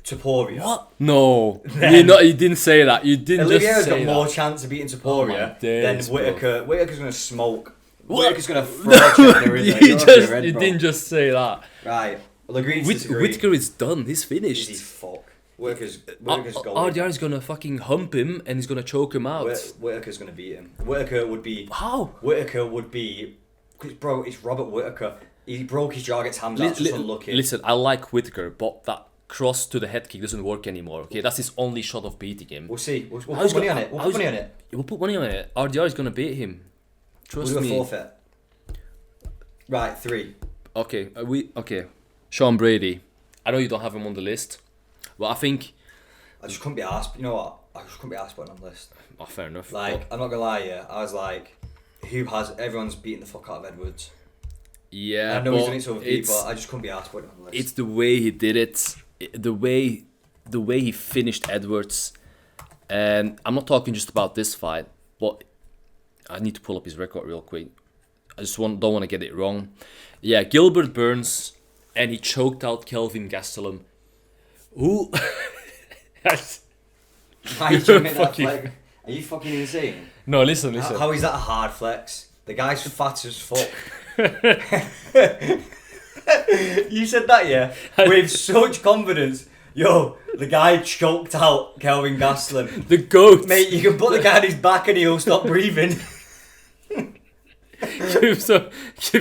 Topuria. What? No. You didn't say that. You didn't Oliveira's just say got more chance of beating Topuria than Whittaker. Whittaker's going to smoke. Whittaker's going to throw You didn't just say that. Right. We'll agree to disagree. Whittaker is done. He's finished. He's fuck. Whittaker's going. RDR is going to fucking hump him and he's going to choke him out. Whittaker's going to beat him. Whittaker would be... How? Whittaker would be... Bro, it's Robert Whittaker. He broke his jaw against Hamzat. That's just unlucky. Listen, I like Whittaker, but that cross to the head kick doesn't work anymore. Okay, that's his only shot of beating him. We'll see. We'll put money on it. We'll put money on it. RDR is going to beat him. Trust me. We'll do a forfeit. Right, 3. Okay. Sean Brady. I know you don't have him on the list, but I think... I just couldn't be asked. You know what? I just couldn't be asked putting on the list. Oh, fair enough. Like, I'm not going to lie to you. I was like... Everyone's beating the fuck out of Edwards. Yeah, I know he's done it to other people. I just couldn't be asked putting it on the list. It's the way he did it, the way he finished Edwards, and I'm not talking just about this fight, but I need to pull up his record real quick. I just don't want to get it wrong. Yeah, Gilbert Burns, and he choked out Kelvin Gastelum. Who? Why are you trying to make that flex? Are you fucking insane? No, listen. How is that a hard flex? The guy's fat as fuck. You said that, yeah? With such confidence. Yo, the guy choked out Kelvin Gastelum. The GOAT. Mate, you can put the guy on his back and he'll stop breathing. Give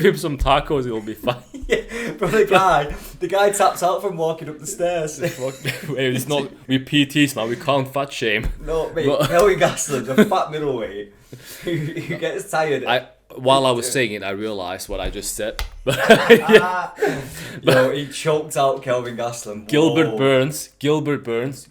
him some tacos, he'll be fine. Yeah, but the guy taps out from walking up the stairs. Wait, it's not with PTs, man. We can't fat shame. No, mate. Kelvin Gastelum's a fat middleweight who gets tired. While I was saying it, I realised what I just said. Yo, he choked out Kelvin Gastelum. Gilbert Burns,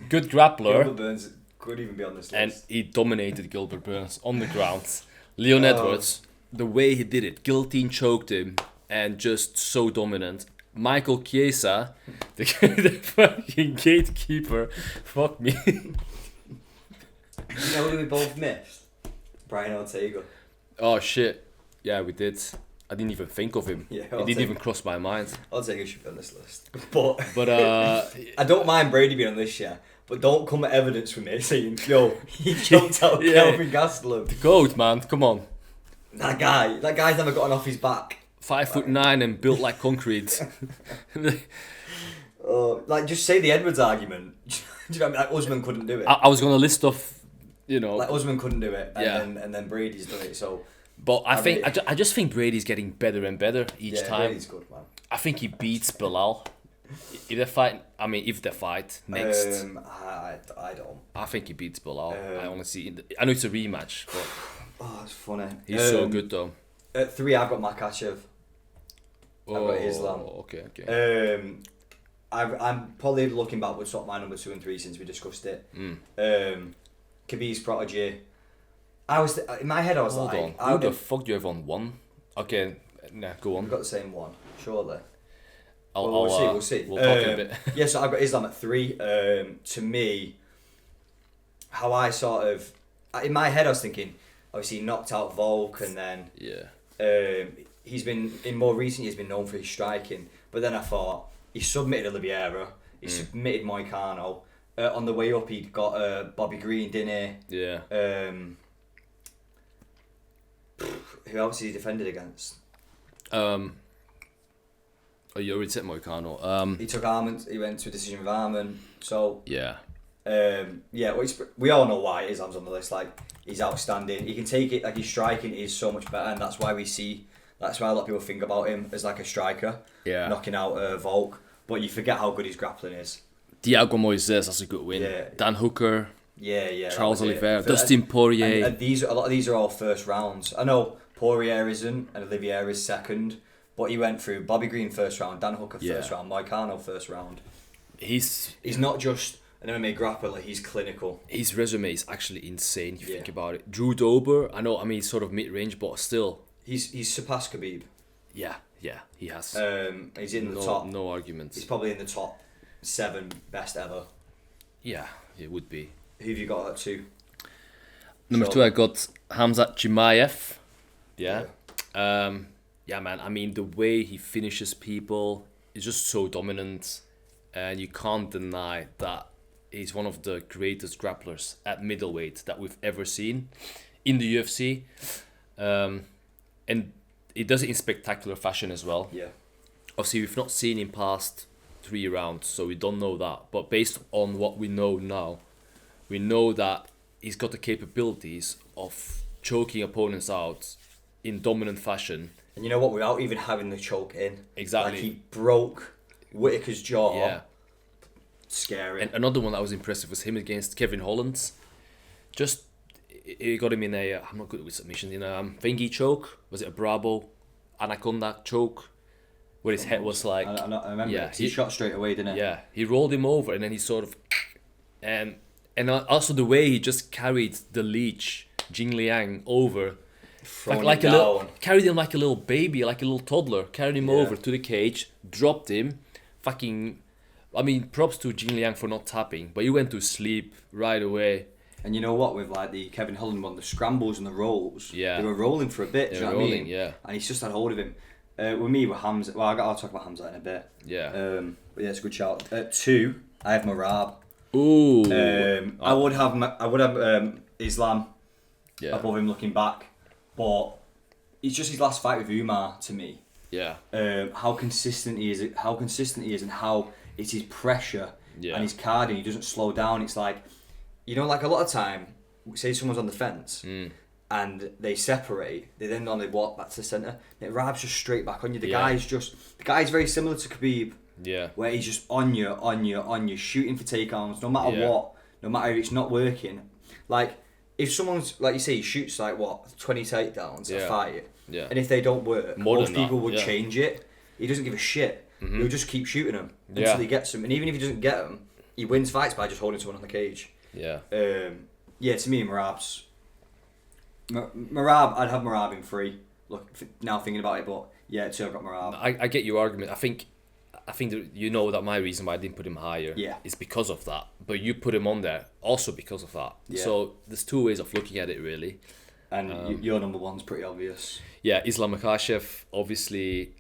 good grappler. Gilbert Burns could even be on this list. And he dominated Gilbert Burns on the ground. Leon Edwards, the way he did it, guillotine choked him, and just so dominant. Michael Chiesa, the fucking gatekeeper, fuck me. You know who we both missed? Brian Ortega. Oh shit. Yeah, we did. I didn't even think of him. Yeah, it didn't even cross my mind. Ortega should be on this list. But I don't mind Brady being on this, yeah. But don't come at evidence with me saying, yo, he choked out Kelvin Gastelum. The GOAT, man, come on. That guy's never gotten off his back. 5'9" and built like concrete. Just say the Edwards argument. Do you know what I mean? Like, Usman couldn't do it. I was gonna list off, like Usman couldn't do it, and then Brady's done it. So, but I just think Brady's getting better and better each time. Brady's good, man. I think he beats Bilal. If they fight next, I don't. I think he beats Bilal. I honestly, I know it's a rematch, but it's funny. He's so good though. At 3, I've got Makachev. I've got Islam. Okay. I'm probably looking back with sort of my number 2 and 3 since we discussed it. Khabib's protege. In my head I was Hold like, on. Who the fuck do you have on 1? Okay, nah, go on. We've got the same one, surely. We'll see. We'll talk in a bit. Yeah, so I've got Islam at 3. To me, how I sort of... In my head, I was thinking, obviously, he knocked out Volk, and then... Yeah. He's been, in more recent years, been known for his striking. But then I thought, he submitted Oliveira, he submitted Moicano. On the way up, he got Bobby Green, didn't he? Yeah. Who else has he defended against? You already said Moicano. He took Armand. He went to a decision with Armand. So yeah. Well, we all know why Islam's on the list. Like, he's outstanding. He can take it. Like, his striking is so much better, and that's why a lot of people think about him as like a striker. Yeah. Knocking out Volk, but you forget how good his grappling is. Thiago Moises, that's a good win. Yeah. Dan Hooker. Yeah. Charles Oliveira, Dustin Poirier. And a lot of these are all first rounds. I know Poirier isn't, and Oliveira is second, but he went through Bobby Green first round, Dan Hooker first round, Moicano first round. He's not just an MMA grappler, he's clinical. His resume is actually insane if you think about it. Drew Dober, he's sort of mid-range, but still. He's surpassed Khabib. Yeah, he has. He's in the top. No arguments. He's probably in the top 7 best ever. Yeah, it would be. Who have you got at 2? Number 2, I got Hamzat Chimaev. Yeah. Man. I mean, the way he finishes people is just so dominant, and you can't deny that he's one of the greatest grapplers at middleweight that we've ever seen in the UFC. And he does it in spectacular fashion as well. Yeah. Obviously, we've not seen him past 3 rounds, so we don't know that. But based on what we know now, we know that he's got the capabilities of choking opponents out in dominant fashion. And you know what? Without even having the choke in. Exactly. Like, he broke Whittaker's jaw. Yeah. Scary. And another one that was impressive was him against Kevin Holland. Just, he got him in a, I'm not good with submission, in a thingy choke. Was it a Bravo Anaconda choke? Where his head was like... I remember it. He shot straight away, didn't he? Yeah. He rolled him over, and then he sort of... And also the way he just carried the leech, Jing Liang, over... carried him like a little baby, like a little toddler. Carried him over to the cage, dropped him. Props to Jing Liang for not tapping, but he went to sleep right away. And you know what, with like the Kevin Holland one, the scrambles and the rolls, they were rolling for a bit, do you know what I mean? Yeah. And he's just had hold of him. With me, with Hamza, I'll talk about Hamza in a bit. Yeah. But yeah, it's a good shout. At 2, I have Merab. Ooh. I would have Islam above him looking back, but it's just his last fight with Umar to me. Yeah. How consistent he is, and how it's his pressure and his cardio. He doesn't slow down. It's like, like a lot of time, say someone's on the fence and they separate, they then normally walk back to the centre. Merab's just straight back on you. The guy's very similar to Khabib. Yeah. Where he's just on you, shooting for takedowns, no matter what, no matter if it's not working. Like, if someone's, like you say, he shoots 20 takedowns a fight, and if they don't work, most people would change it. He doesn't give a shit. Mm-hmm. He'll just keep shooting them until he gets them. And even if he doesn't get them, he wins fights by just holding someone on the cage. Yeah. To me, Merab, I'd have Merab in 3. Look, now thinking about it, but I've got Merab. I get your argument. I think that that my reason why I didn't put him higher is because of that. But you put him on there also because of that. Yeah. So there's 2 ways of looking at it, really. And your number 1's pretty obvious. Yeah, Islam Makhachev, obviously,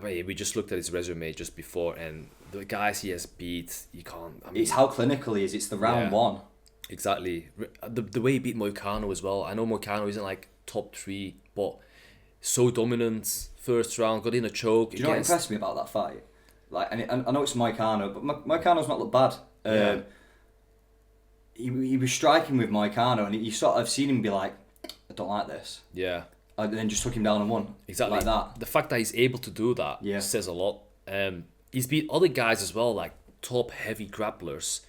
we just looked at his resume just before, and the guys he has beat, you can't... it's how clinical he is. It's the round 1. Exactly. The way he beat Moicano as well. I know Moicano isn't like top 3, but so dominant. First round, got in a choke. Do you know what impressed me about that fight? Like, and I know it's Moicano, but Moicano's not looked bad. He was striking with Moicano, and you sort of seen him be like, I don't like this. Yeah. And then just took him down and won. Exactly. Like that. The fact that he's able to do that says a lot. He's beat other guys as well, like top heavy grapplers.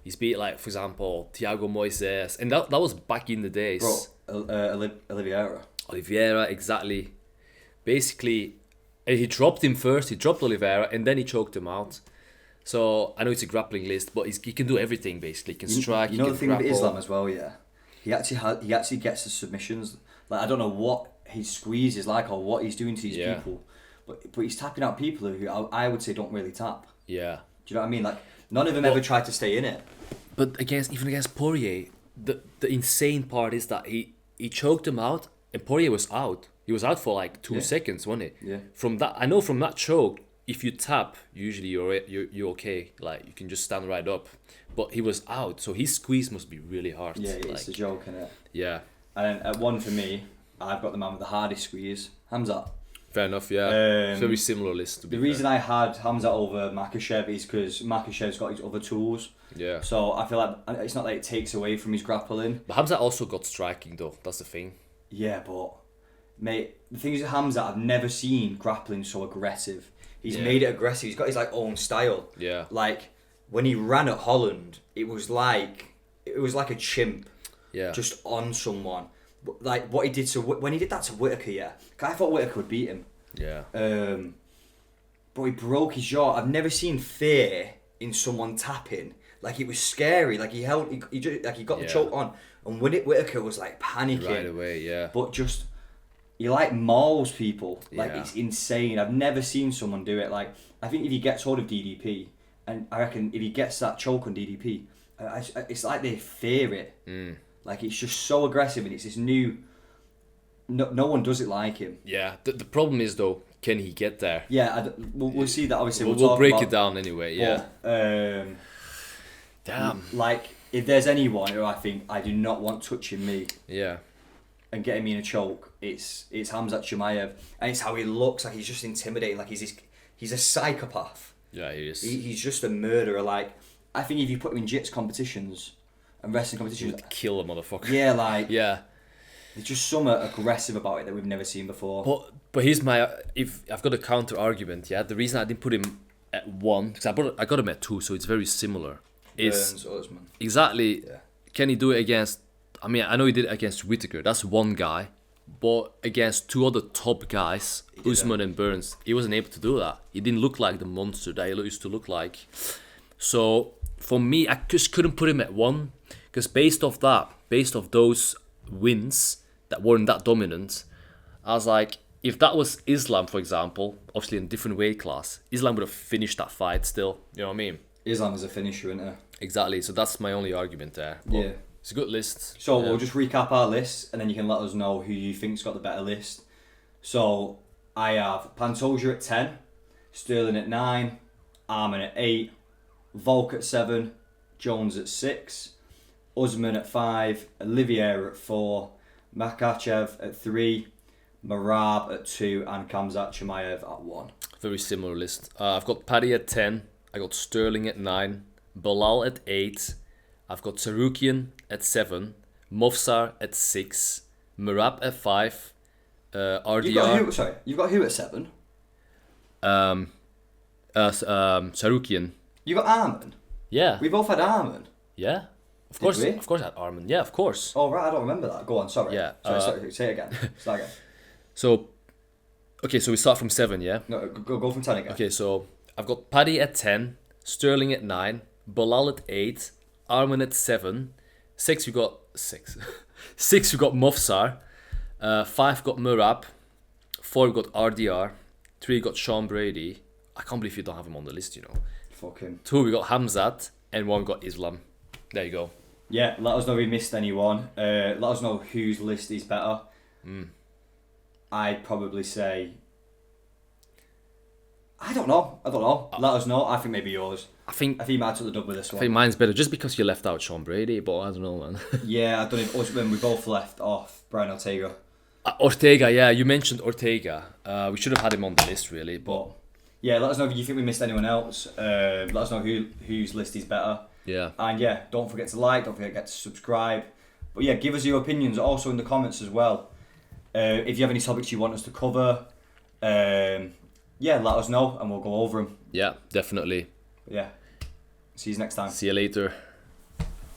He's beat, like, for example, Thiago Moises, and that was back in the days. Oliveira. Oliveira, exactly. Basically, he dropped him first. He dropped Oliveira, and then he choked him out. So I know it's a grappling list, but he can do everything basically. He can strike. You know the thing with Islam as well, He actually gets the submissions. Like, I don't know what his squeeze is like or what he's doing to these people, but he's tapping out people who I would say don't really tap. Yeah. Do you know what I mean? Like, none of them ever tried to stay in it. But even against Poirier, the insane part is that he choked him out, and Poirier was out. He was out for like 2 seconds, wasn't he? Yeah. From that choke, if you tap, usually you're okay. Like, you can just stand right up. But he was out, so his squeeze must be really hard. Yeah, it's a joke, isn't it? Yeah. And then at one for me, I've got the man with the hardest squeeze, Hamzat. Fair enough, yeah. Very similar list. The reason I had Hamzat over Makhachev is because Makhachev's got his other tools. Yeah. So I feel like it's not like it takes away from his grappling. But Hamzat also got striking, though. That's the thing. Yeah, but mate, the thing is with Hamzat, I've never seen grappling so aggressive. He's made it aggressive. He's got his like own style. Yeah. Like when he ran at Holland, it was like a chimp. Yeah. Just on someone. Like what he did when he did that to Whittaker, yeah. I thought Whittaker would beat him. Yeah. But he broke his jaw. I've never seen fear in someone tapping. Like it was scary. Like he got the choke on, and Whittaker was like panicking right away. Yeah. But just he like mauls people. Like Yeah. it's insane. I've never seen someone do it. Like I think if he gets hold of DDP, and I reckon if he gets that choke on DDP, it's like they fear it. Like it's just so aggressive, and it's this new. No one does it like him. Yeah. The problem is though, can he get there? Yeah, we'll see that. Obviously, we'll break it down anyway. Yeah. Damn. Like if there's anyone who I think I do not want touching me. Yeah. And getting me in a choke, it's Hamzat Chimaev, and it's how he looks. Like he's just intimidating. Like he's a psychopath. Yeah, he is. He's just a murderer. Like I think if you put him in jits competitions and wrestling competitions, Would kill a motherfucker. Yeah, like yeah. There's just something aggressive about it that we've never seen before. But here's if I've got a counter argument. Yeah, the reason I didn't put him at 1 because I got him at 2, so it's very similar. Burns, Usman. Exactly. Yeah. Can he do it against? I mean, I know he did it against Whittaker. That's one guy, but against 2 other top guys, Usman and Burns, he wasn't able to do that. He didn't look like the monster that he used to look like. So for me, I just couldn't put him at 1 because based off those wins that weren't that dominant, I was like, if that was Islam, for example, obviously in a different weight class, Islam would have finished that fight still. You know what I mean? Islam is a finisher, isn't it? Exactly. So that's my only argument there. But yeah. It's a good list. So we'll just recap our list, and then you can let us know who you think's got the better list. So I have Pantoja at 10, Sterling at 9, Arman at 8, Volk at 7, Jones at 6, Usman at 5, Olivier at 4, Makhachev at 3, Merab at 2, and Khamzat Chimaev at 1. Very similar list. I've got Paddy at 10, I got Sterling at 9, Bilal at 8, I've got Sarukian at 7, Mofsar at 6, Merab at 5, RDR. You've got who at 7? Sarukian. You got Arman? Yeah. We both had Arman. Yeah. Of course we? Of course I had Arman. Yeah, of course. Oh right, I don't remember that. Go on, sorry. Yeah. Sorry, say it again. Start again. So we start from 7, yeah? No, go from 10 again. Okay, so I've got Paddy at 10, Sterling at 9, Bilal at 8, Arman at 7, 6 we got 6. 6 we got Mofsar, 5 got Merab, 4 we got RDR, 3 we got Sean Brady. I can't believe you don't have him on the list, you know. Fuck him. 2 we got Hamzat, and 1 got Islam. There you go. Yeah, let us know if we missed anyone. Let us know whose list is better. I'd probably say... I don't know. Let us know. I think maybe yours. I think you might have took the dub with this one. I think mine's better just because you left out Sean Brady, but I don't know, man. Yeah, I don't know. When we both left off Brian Ortega. Ortega, yeah, you mentioned Ortega. We should have had him on the list, really. But yeah, let us know if you think we missed anyone else. Let us know whose list is better. Yeah. And yeah, don't forget to like, don't forget to subscribe. But yeah, give us your opinions also in the comments as well. If you have any topics you want us to cover, yeah, let us know and we'll go over them. Yeah, definitely. Yeah. See you next time. See you later.